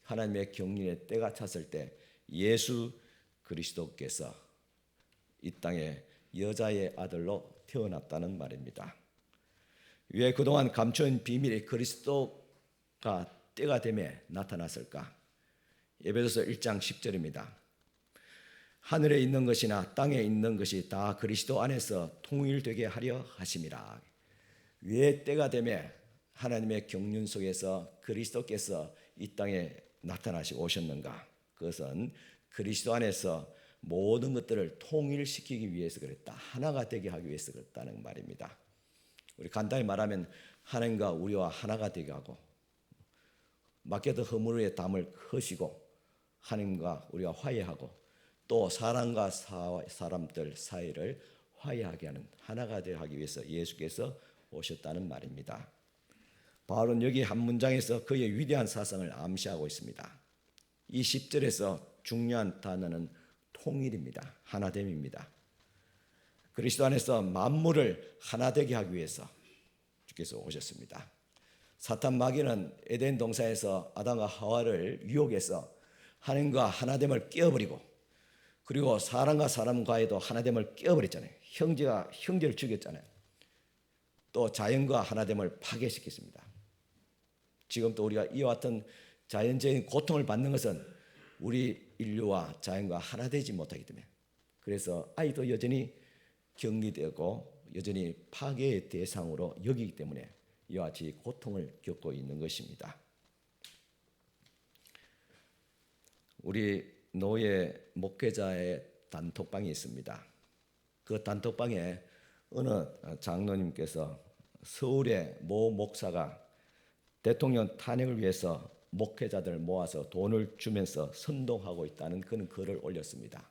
하나님의 경륜의 때가 찼을 때 예수 그리스도께서 이 땅에 여자의 아들로 태어났다는 말입니다. 왜 그동안 감춰진 비밀이 그리스도가 때가 되매 나타났을까? 에베소서 1장 10절입니다. 하늘에 있는 것이나 땅에 있는 것이 다 그리스도 안에서 통일되게 하려 하심이라. 왜 때가 되매 하나님의 경륜 속에서 그리스도께서 이 땅에 나타나시고 오셨는가? 그것은 그리스도 안에서 모든 것들을 통일시키기 위해서 그랬다. 하나가 되게 하기 위해서 그랬다는 말입니다. 우리 간단히 말하면 하나님과 우리와 하나가 되게 하고, 맡겨둔 허물 위에 담을 허시고, 하나님과 우리가 화해하고, 또 사람과 사람들 사이를 화해하게 하는, 하나가 되게 하기 위해서 예수께서 오셨다는 말입니다. 바울은 여기 한 문장에서 그의 위대한 사상을 암시하고 있습니다. 이 10절에서 중요한 단어는 통일입니다. 하나됨입니다. 그리스도 안에서 만물을 하나 되게 하기 위해서 주께서 오셨습니다. 사탄 마귀는 에덴 동산에서 아담과 하와를 유혹해서 하나님과 하나됨을 깨어버리고, 그리고 사람과 사람과에도 하나됨을 깨어버렸잖아요. 형제가 형제를 죽였잖아요. 또 자연과 하나됨을 파괴시켰습니다. 지금도 우리가 이와 같은 자연적인 고통을 받는 것은 우리 인류와 자연과 하나 되지 못하기 때문에, 그래서 아이도 여전히 격리되고 여전히 파괴의 대상으로 여기기 때문에 이와 같이 고통을 겪고 있는 것입니다. 우리 노예 목회자의 단톡방이 있습니다. 그 단톡방에 어느 장로님께서 서울의 모 목사가 대통령 탄핵을 위해서 목회자들을 모아서 돈을 주면서 선동하고 있다는 그런 글을 올렸습니다.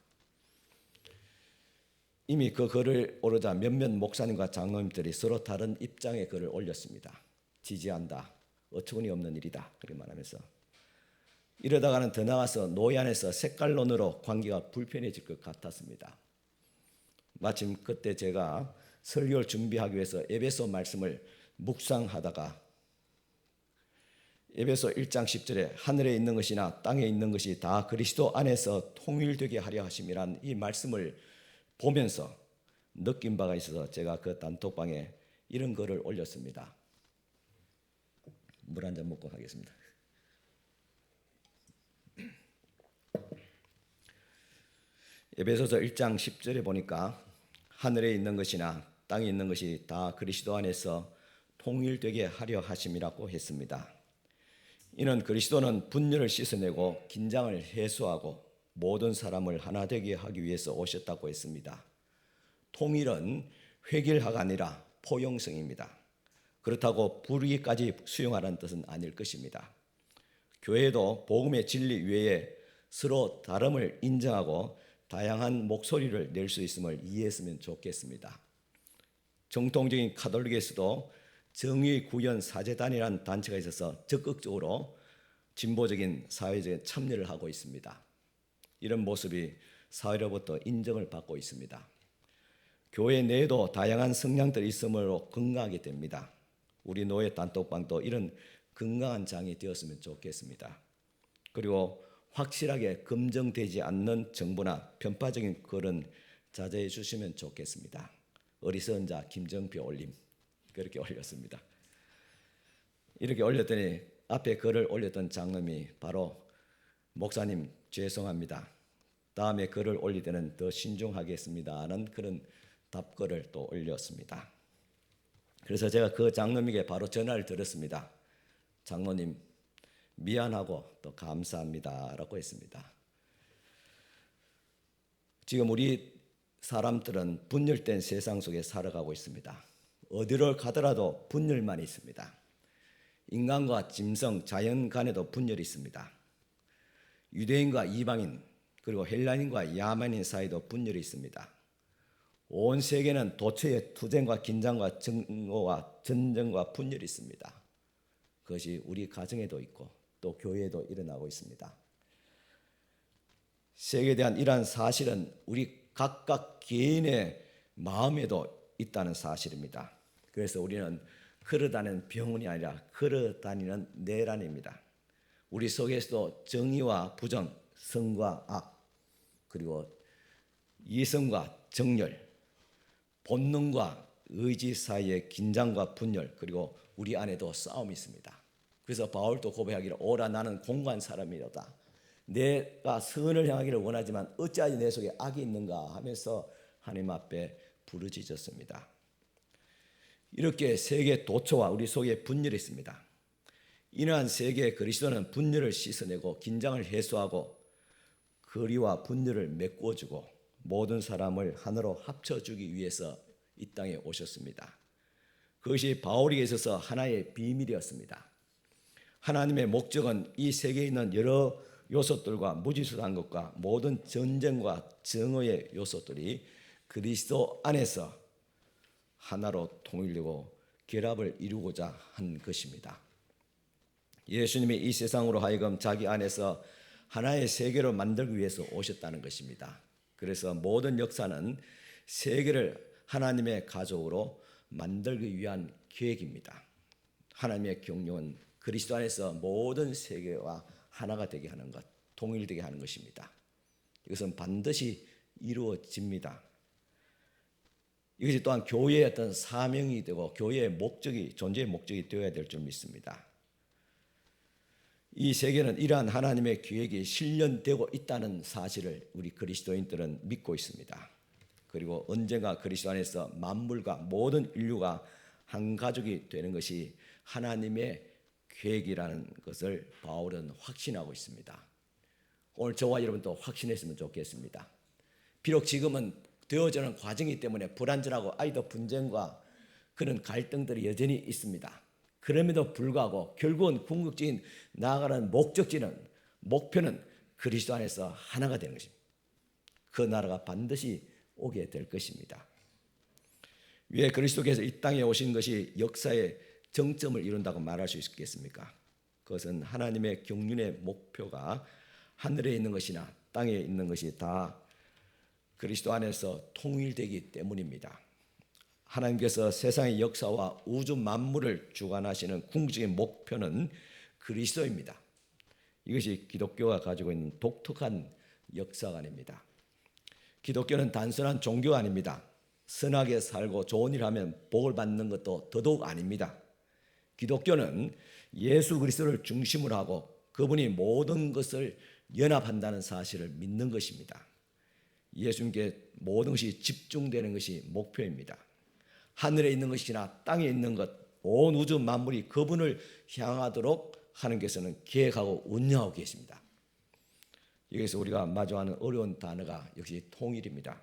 이미 그 글을 오르자 몇몇 목사님과 장로님들이 서로 다른 입장의 글을 올렸습니다. 지지한다, 어처구니 없는 일이다, 그렇게 말하면서 이러다가는 더 나아가서 노예 안에서 색깔론으로 관계가 불편해질 것 같았습니다. 마침 그때 제가 설교를 준비하기 위해서 에베소 말씀을 묵상하다가 에베소 1장 10절에 하늘에 있는 것이나 땅에 있는 것이 다 그리스도 안에서 통일되게 하려 하심이란 이 말씀을 보면서 느낀 바가 있어서 제가 그 단톡방에 이런 글을 올렸습니다. 물 한 잔 먹고 가겠습니다. 에베소서 1장 10절에 보니까 하늘에 있는 것이나 땅에 있는 것이 다 그리스도 안에서 통일되게 하려 하심이라고 했습니다. 이는 그리스도는 분열을 씻어내고 긴장을 해소하고 모든 사람을 하나 되게 하기 위해서 오셨다고 했습니다. 통일은 획일화가 아니라 포용성입니다. 그렇다고 불의까지 수용하라는 뜻은 아닐 것입니다. 교회도 복음의 진리 외에 서로 다름을 인정하고 다양한 목소리를 낼 수 있음을 이해했으면 좋겠습니다. 정통적인 가톨릭에서도 정의구현 사제단이라는 단체가 있어서 적극적으로 진보적인 사회적인 참여를 하고 있습니다. 이런 모습이 사회로부터 인정을 받고 있습니다. 교회 내에도 다양한 성향들이 있으므로 건강하게 됩니다. 우리 노예 단톡방도 이런 건강한 장이 되었으면 좋겠습니다. 그리고 확실하게 검증되지 않는 정보나 편파적인 글은 자제해 주시면 좋겠습니다. 어리석은 자 김정표 올림, 그렇게 올렸습니다. 이렇게 올렸더니 앞에 글을 올렸던 장로님이 바로 목사님 죄송합니다, 다음에 글을 올릴 때는 더 신중하겠습니다 하는 그런 답글을 또 올렸습니다. 그래서 제가 그 장로님에게 바로 전화를 드렸습니다. 장로님 미안하고 또 감사합니다 라고 했습니다. 지금 우리 사람들은 분열된 세상 속에 살아가고 있습니다. 어디를 가더라도 분열만 있습니다. 인간과 짐승, 자연 간에도 분열이 있습니다. 유대인과 이방인, 그리고 헬라인과 야만인 사이도 분열이 있습니다. 온 세계는 도처의 투쟁과 긴장과 증오와 전쟁과 분열이 있습니다. 그것이 우리 가정에도 있고 또 교회에도 일어나고 있습니다. 세계에 대한 이러한 사실은 우리 각각 개인의 마음에도 있다는 사실입니다. 그래서 우리는 걸어다니는 병원이 아니라 걸어다니는 내란입니다. 우리 속에서도 정의와 부정, 선과 악, 그리고 이성과 정열, 본능과 의지 사이의 긴장과 분열, 그리고 우리 안에도 싸움이 있습니다. 그래서 바울도 고백하기를 오라 나는 공고한 사람이로다. 내가 선을 향하기를 원하지만 어찌하여 내 속에 악이 있는가 하면서 하나님 앞에 부르짖었습니다. 이렇게 세계 도처와 우리 속에 분열이 있습니다. 이러한 세계의 그리스도는 분열을 씻어내고 긴장을 해소하고 거리와 분열을 메꾸어주고 모든 사람을 하나로 합쳐주기 위해서 이 땅에 오셨습니다. 그것이 바울에게 있어서 하나의 비밀이었습니다. 하나님의 목적은 이 세계에 있는 여러 요소들과 무지수한 것과 모든 전쟁과 정의의 요소들이 그리스도 안에서 하나로 통일되고 결합을 이루고자 한 것입니다. 예수님이 이 세상으로 하여금 자기 안에서 하나의 세계로 만들기 위해서 오셨다는 것입니다. 그래서 모든 역사는 세계를 하나님의 가족으로 만들기 위한 계획입니다. 하나님의 경륜은 그리스도 안에서 모든 세계와 하나가 되게 하는 것, 통일되게 하는 것입니다. 이것은 반드시 이루어집니다. 이것이 또한 교회의 어떤 사명이 되고 교회의 목적이, 존재의 목적이 되어야 될 줄 믿습니다. 이 세계는 이러한 하나님의 계획이 실현되고 있다는 사실을 우리 그리스도인들은 믿고 있습니다. 그리고 언젠가 그리스도 안에서 만물과 모든 인류가 한 가족이 되는 것이 하나님의 계획이라는 것을 바울은 확신하고 있습니다. 오늘 저와 여러분도 확신했으면 좋겠습니다. 비록 지금은 되어지는 과정이기 때문에 불완전하고 아이도 분쟁과 그런 갈등들이 여전히 있습니다. 그럼에도 불구하고 결국은 궁극적인 나아가는 목표는 그리스도 안에서 하나가 되는 것입니다. 그 나라가 반드시 오게 될 것입니다. 왜 그리스도께서 이 땅에 오신 것이 역사의 정점을 이룬다고 말할 수 있겠습니까? 그것은 하나님의 경륜의 목표가 하늘에 있는 것이나 땅에 있는 것이 다 그리스도 안에서 통일되기 때문입니다. 하나님께서 세상의 역사와 우주 만물을 주관하시는 궁극적인 목표는 그리스도입니다. 이것이 기독교가 가지고 있는 독특한 역사관입니다. 기독교는 단순한 종교가 아닙니다. 선하게 살고 좋은 일 하면 복을 받는 것도 더더욱 아닙니다. 기독교는 예수 그리스도를 중심으로 하고 그분이 모든 것을 연합한다는 사실을 믿는 것입니다. 예수님께 모든 것이 집중되는 것이 목표입니다. 하늘에 있는 것이나 땅에 있는 것, 온 우주 만물이 그분을 향하도록 하나님께서는 계획하고 운영하고 계십니다. 여기서 우리가 마주하는 어려운 단어가 역시 통일입니다.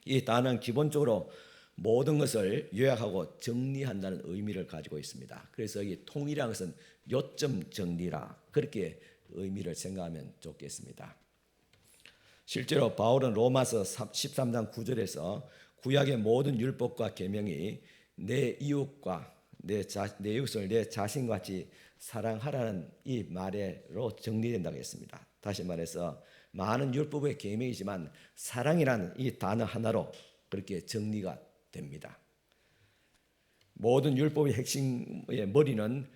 이 단어는 기본적으로 모든 것을 요약하고 정리한다는 의미를 가지고 있습니다. 그래서 이 통일이라는 것은 요점 정리라 그렇게 의미를 생각하면 좋겠습니다. 실제로 바울은 로마서 13장 9절에서 구약의 모든 율법과 계명이 내 이웃과 내 이웃을 내 자신같이 사랑하라는 이 말로 정리된다고 했습니다. 다시 말해서 많은 율법의 계명이지만 사랑이라는 이 단어 하나로 그렇게 정리가 됩니다. 모든 율법의 핵심의 머리는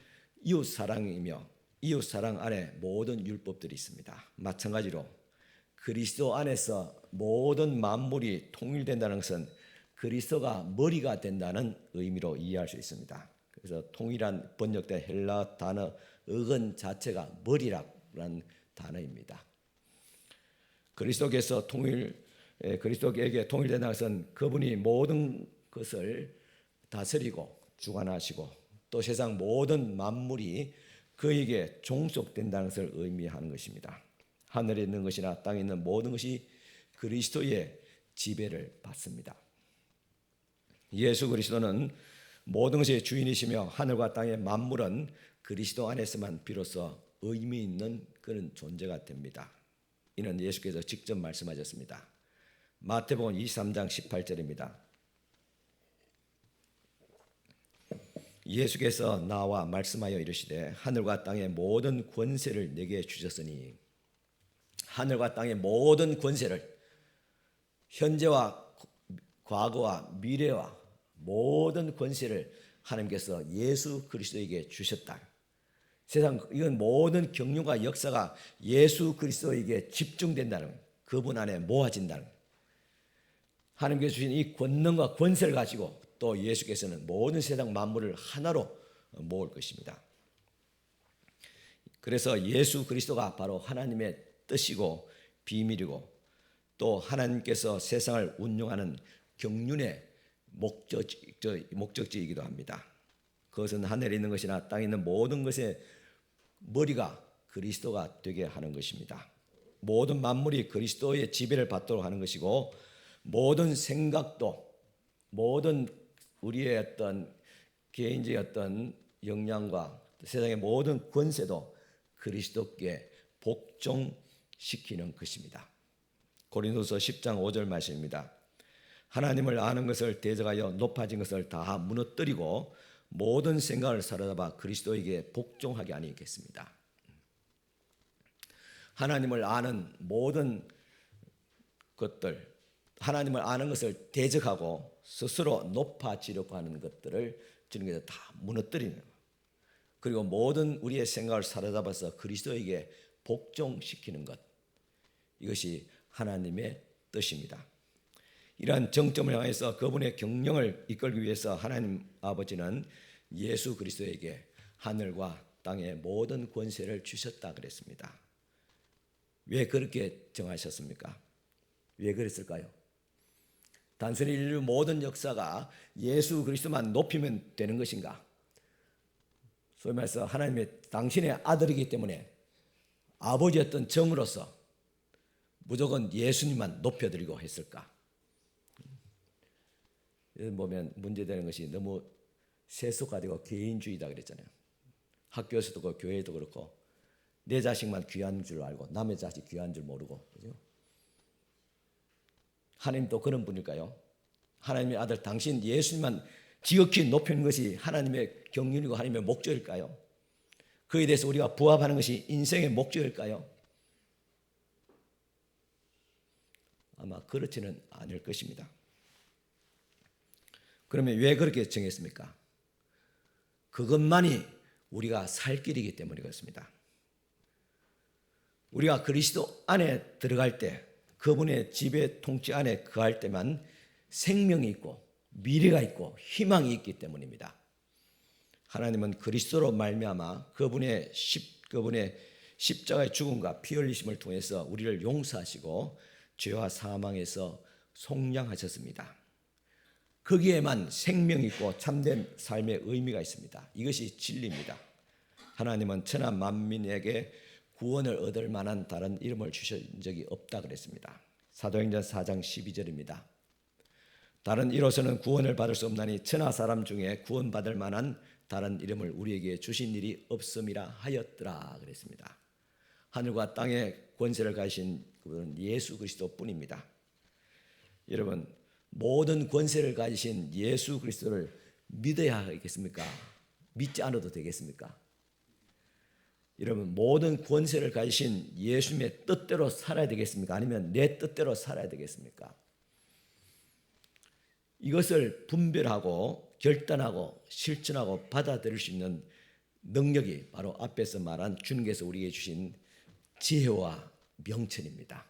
이웃 사랑이며 이웃 사랑 안에 모든 율법들이 있습니다. 마찬가지로 그리스도 안에서 모든 만물이 통일된다는 것은 그리스도가 머리가 된다는 의미로 이해할 수 있습니다. 그래서 통일한 번역된 헬라 단어 어근 자체가 머리라는 단어입니다. 그리스도에게 통일된다는 것은 그분이 모든 것을 다스리고 주관하시고 또 세상 모든 만물이 그에게 종속된다는 것을 의미하는 것입니다. 하늘에 있는 것이나 땅에 있는 모든 것이 그리스도의 지배를 받습니다. 예수 그리스도는 모든 것의 주인이시며 하늘과 땅의 만물은 그리스도 안에서만 비로소 의미 있는 그런 존재가 됩니다. 이는 예수께서 직접 말씀하셨습니다. 마태복음 23장 18절입니다. 예수께서 나와 말씀하여 이르시되 하늘과 땅의 모든 권세를 내게 주셨으니 하늘과 땅의 모든 권세를 현재와 과거와 미래와 모든 권세를 하나님께서 예수 그리스도에게 주셨다. 세상 이건 모든 경륜과 역사가 예수 그리스도에게 집중된다는 그분 안에 모아진다는 하나님께서 주신 이 권능과 권세를 가지고 또 예수께서는 모든 세상 만물을 하나로 모을 것입니다. 그래서 예수 그리스도가 바로 하나님의 뜻이고 비밀이고 또 하나님께서 세상을 운영하는 경륜의 목적지이기도 합니다. 그것은 하늘에 있는 것이나 땅에 있는 모든 것의 머리가 그리스도가 되게 하는 것입니다. 모든 만물이 그리스도의 지배를 받도록 하는 것이고 모든 생각도 모든 우리의 어떤 개인적인 어떤 역량과 세상의 모든 권세도 그리스도께 복종시키는 것입니다. 고린도서 10장 5절 말씀입니다. 하나님을 아는 것을 대적하여 높아진 것을 다 무너뜨리고 모든 생각을 사로잡아 그리스도에게 복종하게 아니겠습니다. 하나님을 아는 모든 것들, 하나님을 아는 것을 대적하고 스스로 높아지려고 하는 것들을 주님께서 다 무너뜨리는 것. 그리고 모든 우리의 생각을 사로잡아서 그리스도에게 복종시키는 것. 이것이 하나님의 뜻입니다. 이러한 정점을 향해서 그분의 경영을 이끌기 위해서 하나님 아버지는 예수 그리스도에게 하늘과 땅의 모든 권세를 주셨다 그랬습니다. 왜 그렇게 정하셨습니까? 왜 그랬을까요? 단순히 인류 모든 역사가 예수 그리스도만 높이면 되는 것인가? 소위 말해서 하나님의 당신의 아들이기 때문에 아버지였던 정으로서 무조건 예수님만 높여드리고 했을까? 여기 보면 문제되는 것이 너무 세속화되고 개인주의다 그랬잖아요. 학교에서도 그렇고 교회에도 그렇고 내 자식만 귀한 줄 알고 남의 자식 귀한 줄 모르고, 그죠? 하나님도 그런 분일까요? 하나님의 아들 당신 예수님만 지극히 높이는 것이 하나님의 경륜이고 하나님의 목적일까요? 그에 대해서 우리가 부합하는 것이 인생의 목적일까요? 아마 그렇지는 않을 것입니다. 그러면 왜 그렇게 정했습니까? 그것만이 우리가 살 길이기 때문에 그렇습니다. 우리가 그리스도 안에 들어갈 때, 그분의 지배 통치 안에 거할 때만 생명이 있고 미래가 있고 희망이 있기 때문입니다. 하나님은 그리스도로 말미암아 그분의 십자가의 죽음과 피 흘리심을 통해서 우리를 용서하시고 죄와 사망에서 속량하셨습니다. 거기에만 생명이 있고 참된 삶의 의미가 있습니다. 이것이 진리입니다. 하나님은 천하 만민에게 구원을 얻을 만한 다른 이름을 주신 적이 없다 그랬습니다. 사도행전 4장 12절입니다. 다른 이로서는 구원을 받을 수 없나니 천하 사람 중에 구원받을 만한 다른 이름을 우리에게 주신 일이 없음이라 하였더라 그랬습니다. 하늘과 땅의 권세를 가지신 그분은 예수 그리스도뿐입니다. 여러분, 모든 권세를 가지신 예수 그리스도를 믿어야 하겠습니까? 믿지 않아도 되겠습니까? 여러분, 모든 권세를 가지신 예수님의 뜻대로 살아야 되겠습니까? 아니면 내 뜻대로 살아야 되겠습니까? 이것을 분별하고 결단하고 실천하고 받아들일 수 있는 능력이 바로 앞에서 말한 주님께서 우리에게 주신 지혜와 명철입니다.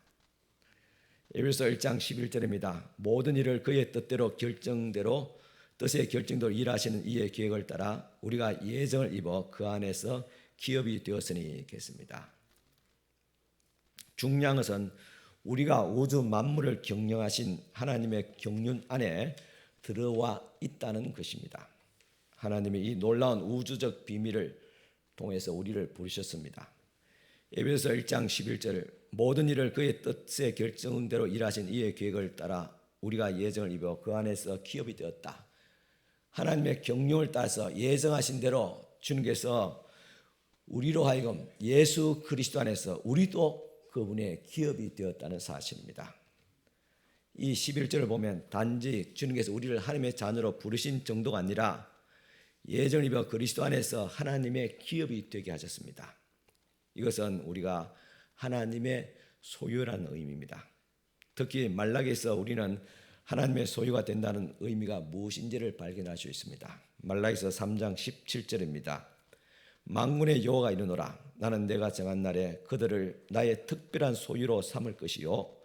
에베소 1장 11절입니다. 모든 일을 그의 뜻의 결정대로 일하시는 이의 계획을 따라 우리가 예정을 입어 그 안에서 기업이 되었으니 겠습니다. 중요한 것은 우리가 우주 만물을 경영하신 하나님의 경륜 안에 들어와 있다는 것입니다. 하나님이 이 놀라운 우주적 비밀을 통해서 우리를 부르셨습니다. 에베소 1장 11절 모든 일을 그의 뜻의 결정대로 일하신 이의 계획을 따라 우리가 예정을 입어 그 안에서 기업이 되었다. 하나님의 경륜을 따라서 예정하신 대로 주님께서 우리로 하여금 예수 그리스도 안에서 우리도 그분의 기업이 되었다는 사실입니다. 이 11절을 보면 단지 주님께서 우리를 하나님의 자녀로 부르신 정도가 아니라 예정을 입어 그리스도 안에서 하나님의 기업이 되게 하셨습니다. 이것은 우리가 하나님의 소유라는 의미입니다. 특히 말라기에서 우리는 하나님의 소유가 된다는 의미가 무엇인지를 발견할 수 있습니다. 말라기서 3장 17절입니다. 만군의 여호와가 이르노라 나는 내가 정한 날에 그들을 나의 특별한 소유로 삼을 것이요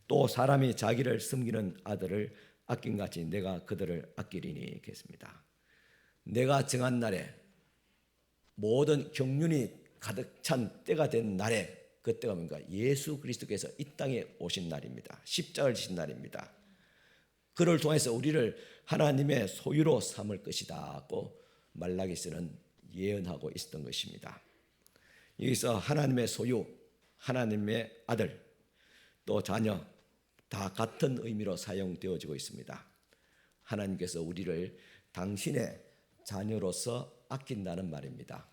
또 사람이 자기를 섬기는 아들을 아낀같이 내가 그들을 아끼리니 겠습니다. 내가 정한 날에 모든 경륜이 가득 찬 때가 된 날에 그 때가 뭔가 예수 그리스도께서 이 땅에 오신 날입니다. 십자가를 지신 날입니다. 그를 통해서 우리를 하나님의 소유로 삼을 것이다고 말라기서는 예언하고 있었던 것입니다. 여기서 하나님의 소유, 하나님의 아들, 또 자녀 다 같은 의미로 사용되어지고 있습니다. 하나님께서 우리를 당신의 자녀로서 아낀다는 말입니다.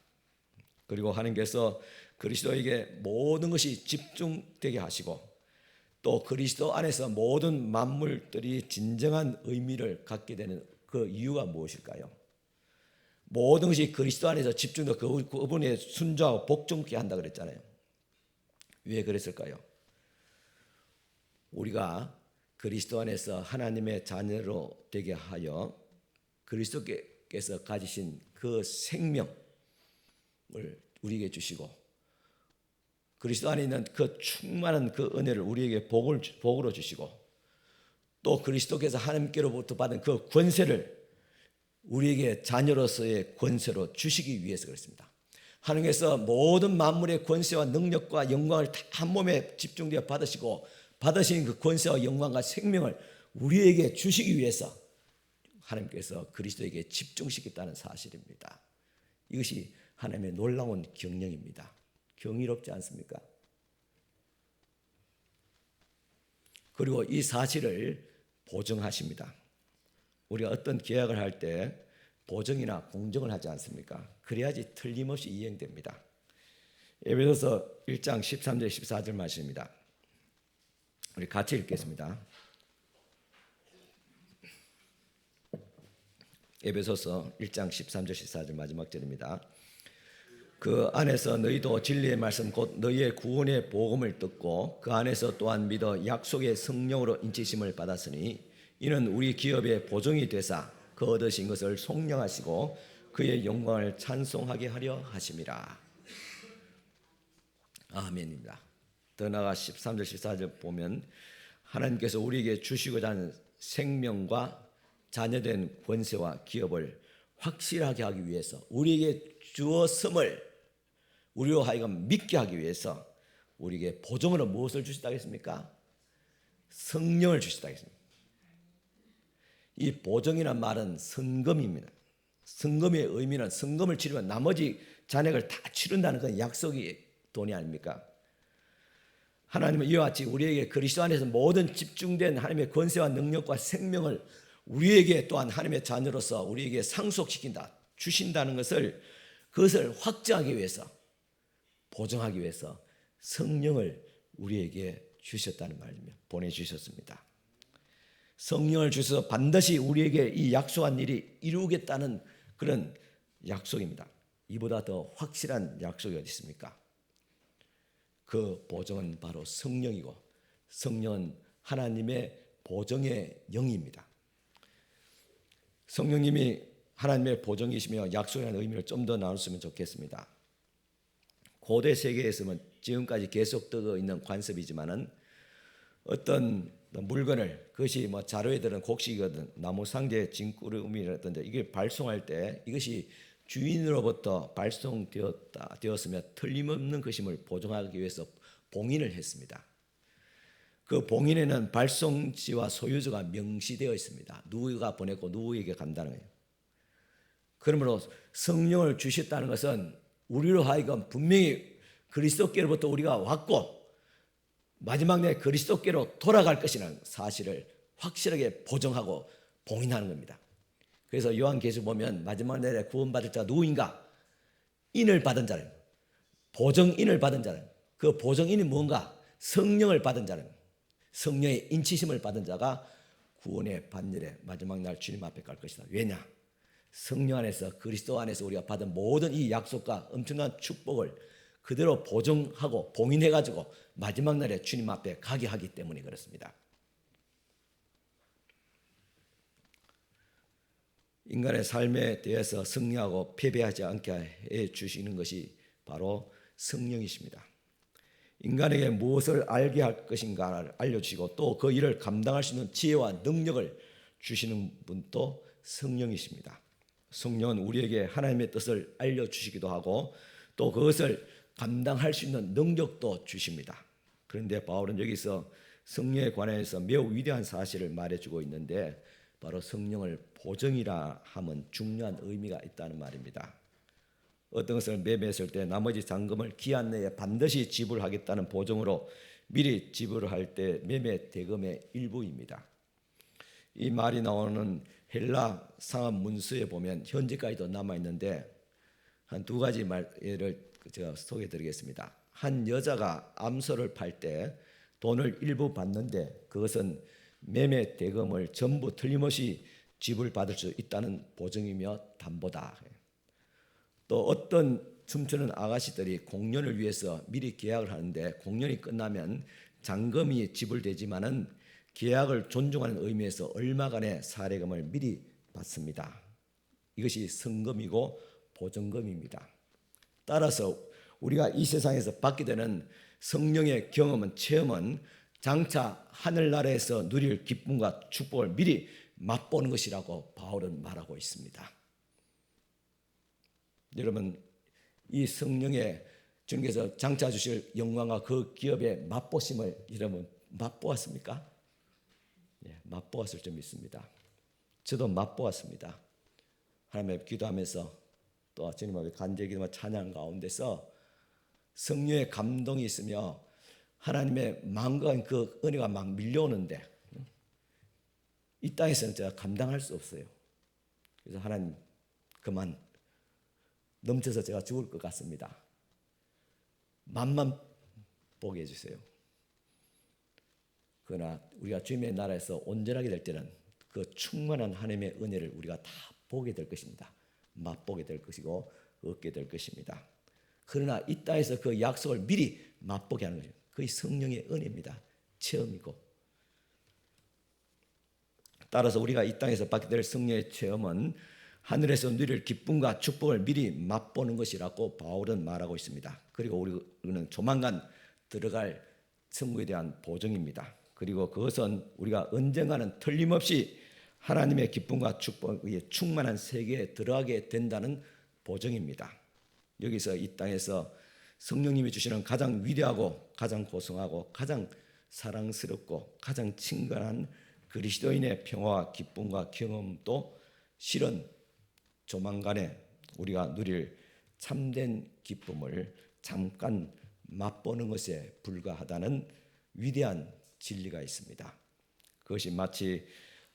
그리고 하나님께서 그리스도에게 모든 것이 집중되게 하시고 또 그리스도 안에서 모든 만물들이 진정한 의미를 갖게 되는 그 이유가 무엇일까요? 모든 것이 그리스도 안에서 집중되어 그분의 순종하고 복종케 한다 그랬잖아요. 왜 그랬을까요? 우리가 그리스도 안에서 하나님의 자녀로 되게 하여 그리스도께서 가지신 그 생명을 우리에게 주시고 그리스도 안에 있는 그 충만한 그 은혜를 우리에게 복으로 주시고 또 그리스도께서 하나님께로부터 받은 그 권세를 우리에게 자녀로서의 권세로 주시기 위해서 그렇습니다. 하나님께서 모든 만물의 권세와 능력과 영광을 다 한 몸에 집중되어 받으시고 받으신 그 권세와 영광과 생명을 우리에게 주시기 위해서 하나님께서 그리스도에게 집중시켰다는 사실입니다. 이것이 하나님의 놀라운 경영입니다. 경이롭지 않습니까? 그리고 이 사실을 보증하십니다. 우리가 어떤 계약을 할 때 보증이나 공정을 하지 않습니까? 그래야지 틀림없이 이행됩니다. 에베소서 1장 13절 14절 말씀입니다. 우리 같이 읽겠습니다. 에베소서 1장 13절 14절 마지막 절입니다. 그 안에서 너희도 진리의 말씀 곧 너희의 구원의 복음을 듣고 그 안에서 또한 믿어 약속의 성령으로 인치심을 받았으니 이는 우리 기업의 보증이 되사 그 얻으신 것을 속량하시고 그의 영광을 찬송하게 하려 하심이라. 아멘입니다. 더 나아가 13절 14절 보면 하나님께서 우리에게 주시고자 하는 생명과 자녀된 권세와 기업을 확실하게 하기 위해서 우리에게 주었음을 우리로 하여금 믿게 하기 위해서 우리에게 보증으로 무엇을 주시다 했습니까? 성령을 주시다 했습니다. 이 보증이란 말은 성금입니다. 성금의 의미는 성금을 치르면 나머지 잔액을 다 치른다는 건 약속이 돈이 아닙니까? 하나님은 이와 같이 우리에게 그리스도 안에서 모든 집중된 하나님의 권세와 능력과 생명을 우리에게 또한 하나님의 자녀로서 우리에게 상속시킨다, 주신다는 것을 그것을 확증하기 위해서 보증하기 위해서 성령을 우리에게 주셨다는 말입니다. 보내주셨습니다. 성령을 주셔서 반드시 우리에게 이 약속한 일이 이루겠다는 그런 약속입니다. 이보다 더 확실한 약속이 어디 있습니까? 그 보증은 바로 성령이고 성령은 하나님의 보증의 영입니다. 성령님이 하나님의 보증이시며 약속이라는 의미를 좀 더 나눴으면 좋겠습니다. 고대 세계에서는 지금까지 계속되고 있는 관습이지만은 어떤 물건을 그것이 뭐 자루에 들은 곡식이거든 나무 상자의 진구름이라든지 이게 발송할 때 이것이 주인으로부터 발송되었으며 틀림없는 것임을 보증하기 위해서 봉인을 했습니다. 그 봉인에는 발송지와 소유주가 명시되어 있습니다. 누구가 보냈고 누구에게 간다는 거예요. 그러므로 성령을 주셨다는 것은 우리로 하여금 분명히 그리스도께로부터 우리가 왔고 마지막 날 그리스도께로 돌아갈 것이라는 사실을 확실하게 보증하고 봉인하는 겁니다. 그래서 요한계시록 보면 마지막 날에 구원받을 자가 누구인가? 인을 받은 자는, 보증인을 받은 자는, 그 보증인이 뭔가? 성령을 받은 자는, 성령의 인치심을 받은 자가 구원의 반열에 마지막 날 주님 앞에 갈 것이다. 왜냐? 성령 안에서 그리스도 안에서 우리가 받은 모든 이 약속과 엄청난 축복을 그대로 보증하고 봉인해가지고 마지막 날에 주님 앞에 가게 하기 때문에 그렇습니다. 인간의 삶에 대해서 승리하고 패배하지 않게 해주시는 것이 바로 성령이십니다. 인간에게 무엇을 알게 할 것인가를 알려주시고 또 그 일을 감당할 수 있는 지혜와 능력을 주시는 분도 성령이십니다. 성령은 우리에게 하나님의 뜻을 알려주시기도 하고 또 그것을 감당할 수 있는 능력도 주십니다. 그런데 바울은 여기서 성령에 관해서 매우 위대한 사실을 말해주고 있는데 바로 성령을 보증이라 하면 중요한 의미가 있다는 말입니다. 어떤 것을 매매했을 때 나머지 잔금을 기한 내에 반드시 지불하겠다는 보증으로 미리 지불할 때 매매 대금의 일부입니다. 이 말이 나오는 헬라 상합 문서에 보면 현재까지도 남아있는데 한 두 가지 예를 제가 소개해드리겠습니다. 한 여자가 암소를 팔 때 돈을 일부 받는데 그것은 매매 대금을 전부 틀림없이 지불받을 수 있다는 보증이며 담보다. 또 어떤 춤추는 아가씨들이 공연을 위해서 미리 계약을 하는데 공연이 끝나면 잔금이 지불되지만은 계약을 존중하는 의미에서 얼마간의 사례금을 미리 받습니다. 이것이 성금이고 보증금입니다. 따라서 우리가 이 세상에서 받게 되는 성령의 경험은 체험은 장차 하늘나라에서 누릴 기쁨과 축복을 미리 맛보는 것이라고 바울은 말하고 있습니다. 여러분 이 성령의 주님께서 장차 주실 영광과 그 기업의 맛보심을 여러분 맛보았습니까? 예, 맛보았을 줄 믿습니다. 저도 맛보았습니다. 하나님 앞에 기도하면서 또 주님 앞에 간절히 기도와 찬양 가운데서 성령의 감동이 있으며 하나님의 망각한 그 은혜가 막 밀려오는데 이 땅에서는 제가 감당할 수 없어요. 그래서 하나님 그만 넘쳐서 제가 죽을 것 같습니다. 맛만 보게 해주세요. 그러나 우리가 주님의 나라에서 온전하게 될 때는 그 충만한 하나님의 은혜를 우리가 다 보게 될 것입니다. 맛보게 될 것이고 얻게 될 것입니다. 그러나 이 땅에서 그 약속을 미리 맛보게 하는 것입니다. 그게 성령의 은혜입니다. 체험이고. 따라서 우리가 이 땅에서 받게 될 성령의 체험은 하늘에서 누릴 기쁨과 축복을 미리 맛보는 것이라고 바울은 말하고 있습니다. 그리고 우리는 조만간 들어갈 천국에 대한 보증입니다. 그리고 그것은 우리가 언젠가는 틀림없이 하나님의 기쁨과 축복에 충만한 세계에 들어가게 된다는 보증입니다. 여기서 이 땅에서 성령님이 주시는 가장 위대하고 가장 고성하고 가장 사랑스럽고 가장 친근한 그리스도인의 평화와 기쁨과 경험도 실은 조만간에 우리가 누릴 참된 기쁨을 잠깐 맛보는 것에 불과하다는 위대한 진리가 있습니다. 그것이 마치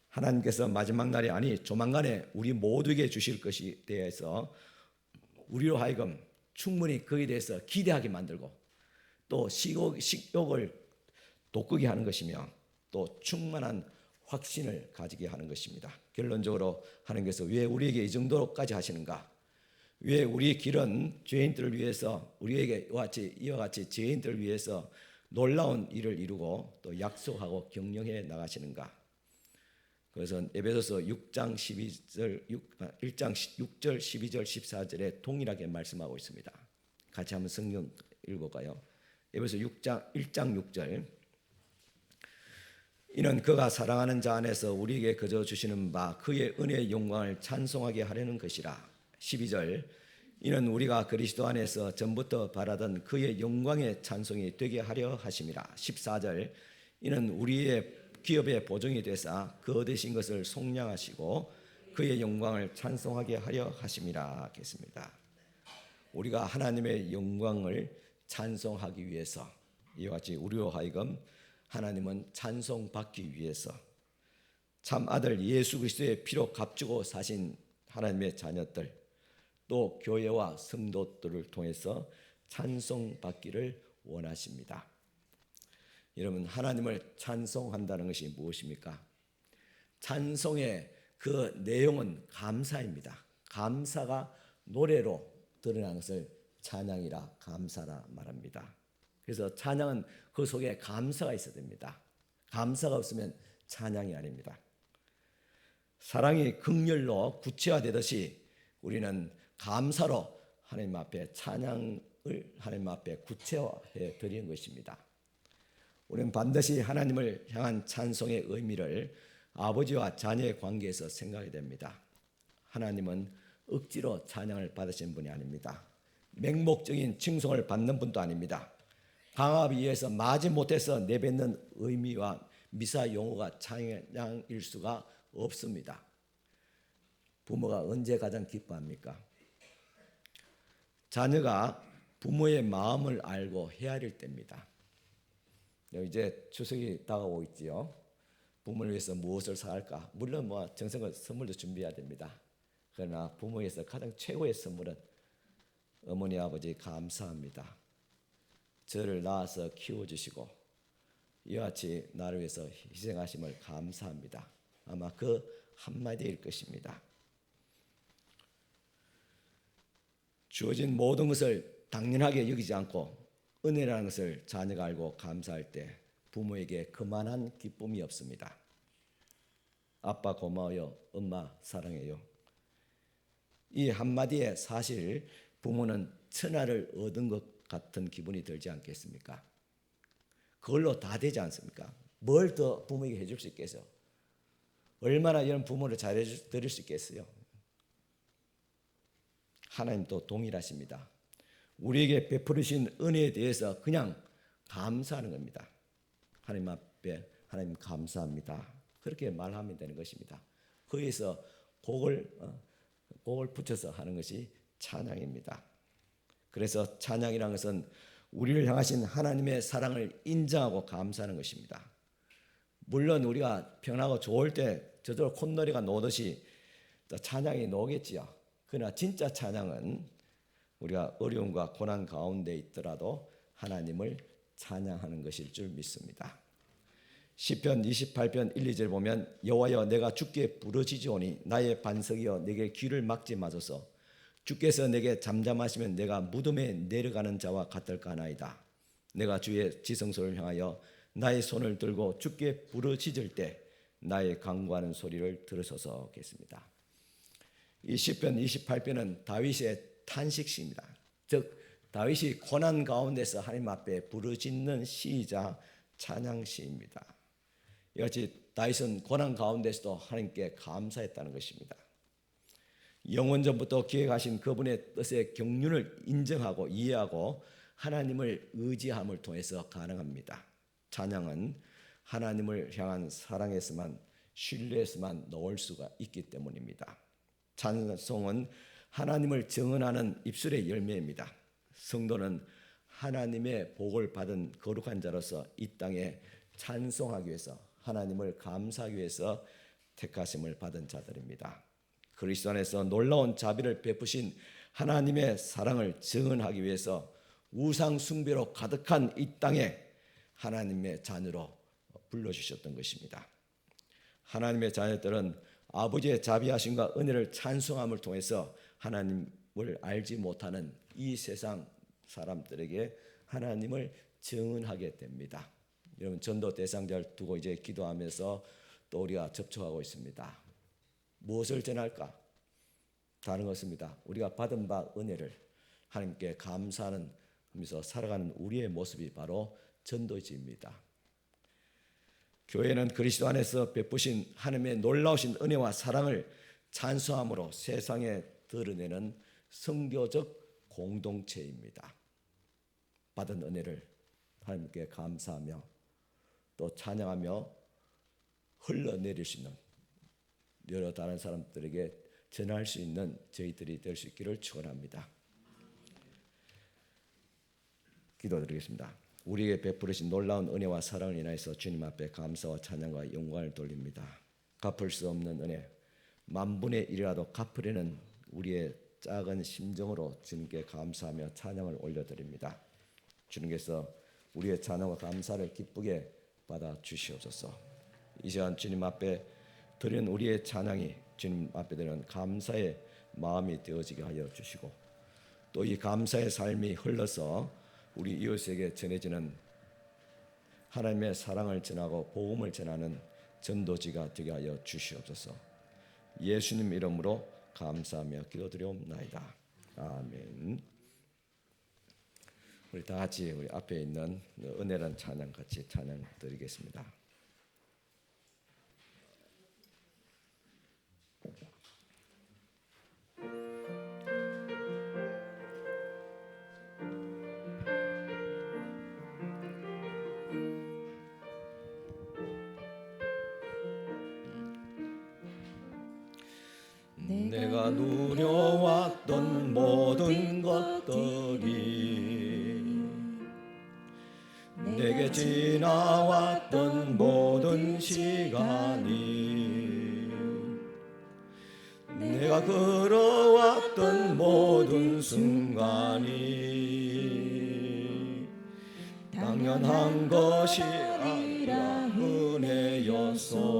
하나님께서 마지막 날이 아니 조만간에 우리 모두에게 주실 것에 대해서 우리로 하여금 충분히 그에 대해서 기대하게 만들고 또 식욕을 돋구게 하는 것이며 또 충만한 확신을 가지게 하는 것입니다. 결론적으로 하나님께서 왜 우리에게 이 정도로까지 하시는가? 왜 우리 길은 죄인들을 위해서 우리에게 이와 같이 죄인들을 위해서 놀라운 일을 이루고 또 약속하고 경영해 나가시는가? 그것은 에베소서 6장 1장 6절 12절 14절에 동일하게 말씀하고 있습니다. 같이 한번 성경 읽어볼까요? 에베소 1장 6절 이는 그가 사랑하는 자 안에서 우리에게 거저 주시는 바 그의 은혜의 영광을 찬송하게 하려는 것이라. 12절 이는 우리가 그리스도 안에서 전부터 바라던 그의 영광의 찬송이 되게 하려 하심이라. 14절 이는 우리의 기업의 보증이 되사 그 얻으신 것을 속량하시고 그의 영광을 찬송하게 하려 하심이라 하겠습니다. 우리가 하나님의 영광을 찬송하기 위해서 이와 같이 우리로 하여금 하나님은 찬송받기 위해서 참 아들 예수 그리스도의 피로 값주고 사신 하나님의 자녀들 또 교회와 성도들을 통해서 찬송받기를 원하십니다. 여러분 하나님을 찬송한다는 것이 무엇입니까? 찬송의 그 내용은 감사입니다. 감사가 노래로 드러나는 것을 찬양이라 감사라 말합니다. 그래서 찬양은 그 속에 감사가 있어야 됩니다. 감사가 없으면 찬양이 아닙니다. 사랑이 긍휼로 구체화되듯이 우리는 감사로 하나님 앞에 찬양을 하나님 앞에 구체화해 드리는 것입니다. 우리는 반드시 하나님을 향한 찬송의 의미를 아버지와 자녀의 관계에서 생각해야 됩니다. 하나님은 억지로 찬양을 받으신 분이 아닙니다. 맹목적인 칭송을 받는 분도 아닙니다. 강압에 의해서 마지못해서 내뱉는 의미와 미사 용어가 찬양일 수가 없습니다. 부모가 언제 가장 기뻐합니까? 자녀가 부모의 마음을 알고 헤아릴 때입니다. 이제 추석이 다가오고 있지요. 부모를 위해서 무엇을 사갈까? 물론 정성껏 선물도 준비해야 됩니다. 그러나 부모에서 가장 최고의 선물은 어머니 아버지 감사합니다. 저를 낳아서 키워주시고 이와 같이 나를 위해서 희생하심을 감사합니다. 아마 그 한마디일 것입니다. 주어진 모든 것을 당연하게 여기지 않고 은혜라는 것을 자녀가 알고 감사할 때 부모에게 그만한 기쁨이 없습니다. 아빠 고마워요. 엄마 사랑해요. 이 한마디에 사실 부모는 천하를 얻은 것 같은 기분이 들지 않겠습니까? 그걸로 다 되지 않습니까? 뭘 더 부모에게 해줄 수 있겠어요? 얼마나 이런 부모를 잘해 드릴 수 있겠어요? 하나님도 동일하십니다. 우리에게 베풀으신 은혜에 대해서 그냥 감사하는 겁니다. 하나님 앞에 하나님 감사합니다. 그렇게 말하면 되는 것입니다. 거기에서 곡을 붙여서 하는 것이 찬양입니다. 그래서 찬양이라는 것은 우리를 향하신 하나님의 사랑을 인정하고 감사하는 것입니다. 물론 우리가 평안하고 좋을 때 저절로 콧노래가 나오듯이 찬양이 나오겠지요. 그러나 진짜 찬양은 우리가 어려움과 고난 가운데 있더라도 하나님을 찬양하는 것일 줄 믿습니다. 시편 28편 1, 2절 보면 여호와여 내가 주께 부르짖으오니 나의 반석이여 내게 귀를 막지 마소서. 주께서 내게 잠잠하시면 내가 무덤에 내려가는 자와 같을까 하나이다. 내가 주의 지성소를 향하여 나의 손을 들고 주께 부르짖을 때 나의 간구하는 소리를 들으소서겠습니다. 이 시편 28편은 다윗의 탄식시입니다. 즉 다윗이 고난 가운데서 하나님 앞에 부르짖는 시이자 찬양시입니다. 이같이 다윗은 고난 가운데서도 하나님께 감사했다는 것입니다. 영원전부터 기획하신 그분의 뜻의 경륜을 인정하고 이해하고 하나님을 의지함을 통해서 가능합니다. 찬양은 하나님을 향한 사랑에서만 신뢰에서만 나올 수가 있기 때문입니다. 찬송은 하나님을 증언하는 입술의 열매입니다. 성도는 하나님의 복을 받은 거룩한 자로서 이 땅에 찬송하기 위해서 하나님을 감사하기 위해서 택하심을 받은 자들입니다. 그리스도 안에서 놀라운 자비를 베푸신 하나님의 사랑을 증언하기 위해서 우상 숭배로 가득한 이 땅에 하나님의 자녀로 불러주셨던 것입니다. 하나님의 자녀들은 아버지의 자비하심과 은혜를 찬송함을 통해서 하나님을 알지 못하는 이 세상 사람들에게 하나님을 증언하게 됩니다. 여러분 전도 대상자를 두고 이제 기도하면서 또 우리가 접촉하고 있습니다. 무엇을 전할까? 다른 것입니다. 우리가 받은 바 은혜를 하나님께 감사하면서 살아가는 우리의 모습이 바로 전도지입니다. 교회는 그리스도 안에서 베푸신 하나님의 놀라우신 은혜와 사랑을 찬송함으로 세상에 드러내는 선교적 공동체입니다. 받은 은혜를 하나님께 감사하며 또 찬양하며 흘러내릴 수 있는 여러 다른 사람들에게 전할 수 있는 저희들이 될 수 있기를 축원합니다. 기도드리겠습니다. 우리에게 베풀으신 놀라운 은혜와 사랑을 인하여서 주님 앞에 감사와 찬양과 영광을 돌립니다. 갚을 수 없는 은혜, 만분의 일이라도 갚으려는 우리의 작은 심정으로 주님께 감사하며 찬양을 올려드립니다. 주님께서 우리의 찬양과 감사를 기쁘게 받아 주시옵소서. 이 시간 주님 앞에 드리는 우리의 찬양이 주님 앞에 드리는 감사의 마음이 되어지게 하여 주시고 또 이 감사의 삶이 흘러서 우리 이웃에게 전해지는 하나님의 사랑을 전하고 복음을 전하는 전도지가 되게 하여 주시옵소서. 예수님 이름으로 감사하며 기도드리옵나이다. 아멘. 우리 다 같이 우리 앞에 있는 은혜란 찬양 같이 찬양 드리겠습니다. 내가 누려왔던 모든 것들이 내게 지나왔던 모든 시간이 내가 걸어왔던 모든 순간이 당연한 것이 아니라 은혜였소.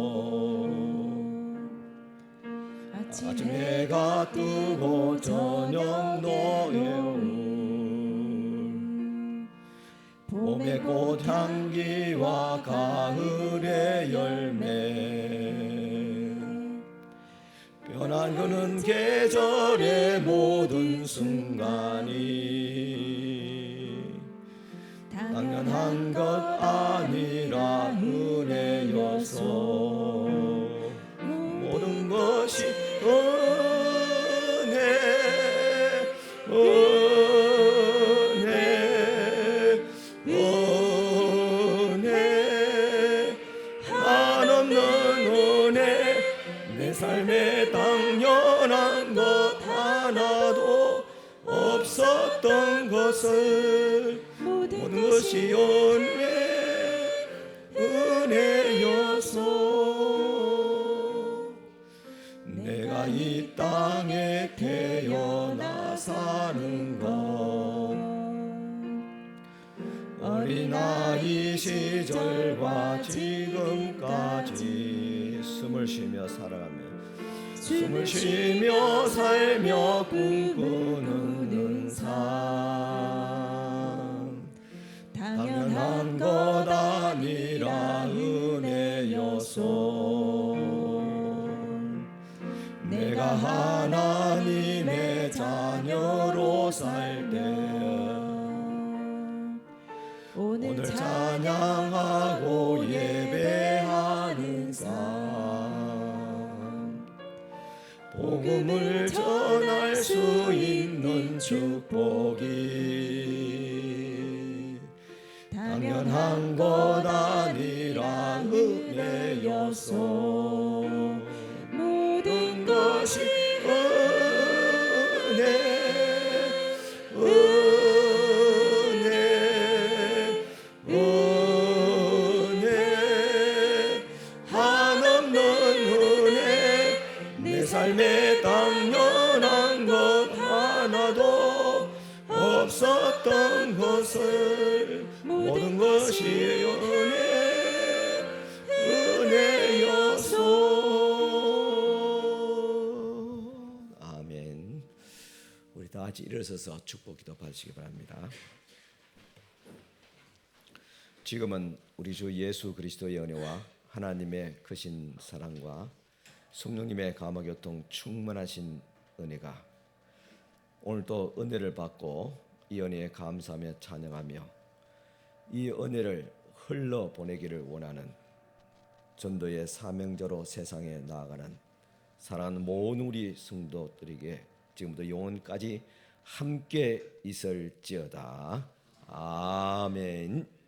아침 해가 뜨고 저녁 노여울 봄의 꽃향기와 가을의 열매 변한 계절의 모든 순간이 당연한 것 아니라 은혜여서 모든 것이 은혜 삶에 당연한 것 하나도 없었던 것을 모든 것이 은혜여서 내가 이 땅에 태어나 사는 것 어린아이 시절과 지금까지 숨을 쉬며 살아가며 숨을 쉬며 살며 꿈꾸는 삶 당연한 것 아니라 은혜여서 내가 하나님의 자녀로 살 때 오늘 찬양하고 예배하는 삶 복음을 전할 수 있는 축복이 당연한 것 아니라 은혜여서 모든 것이 은혜 한없는 은혜 내 삶에 당연한 것 하나도 없었던 것을 모든 것이 은혜여서 아멘. 우리 다 같이 일어서서 축복 기도 받으시기 바랍니다. 지금은 우리 주 예수 그리스도의 은혜와 하나님의 크신 사랑과 성령님의 감화교통 충만하신 은혜가 오늘도 은혜를 받고 이 은혜에 감사하며 찬양하며 이 은혜를 흘러보내기를 원하는 전도의 사명자로 세상에 나아가는 사랑하는 모든 우리 성도들에게 지금부터 영원까지 함께 있을지어다. 아멘.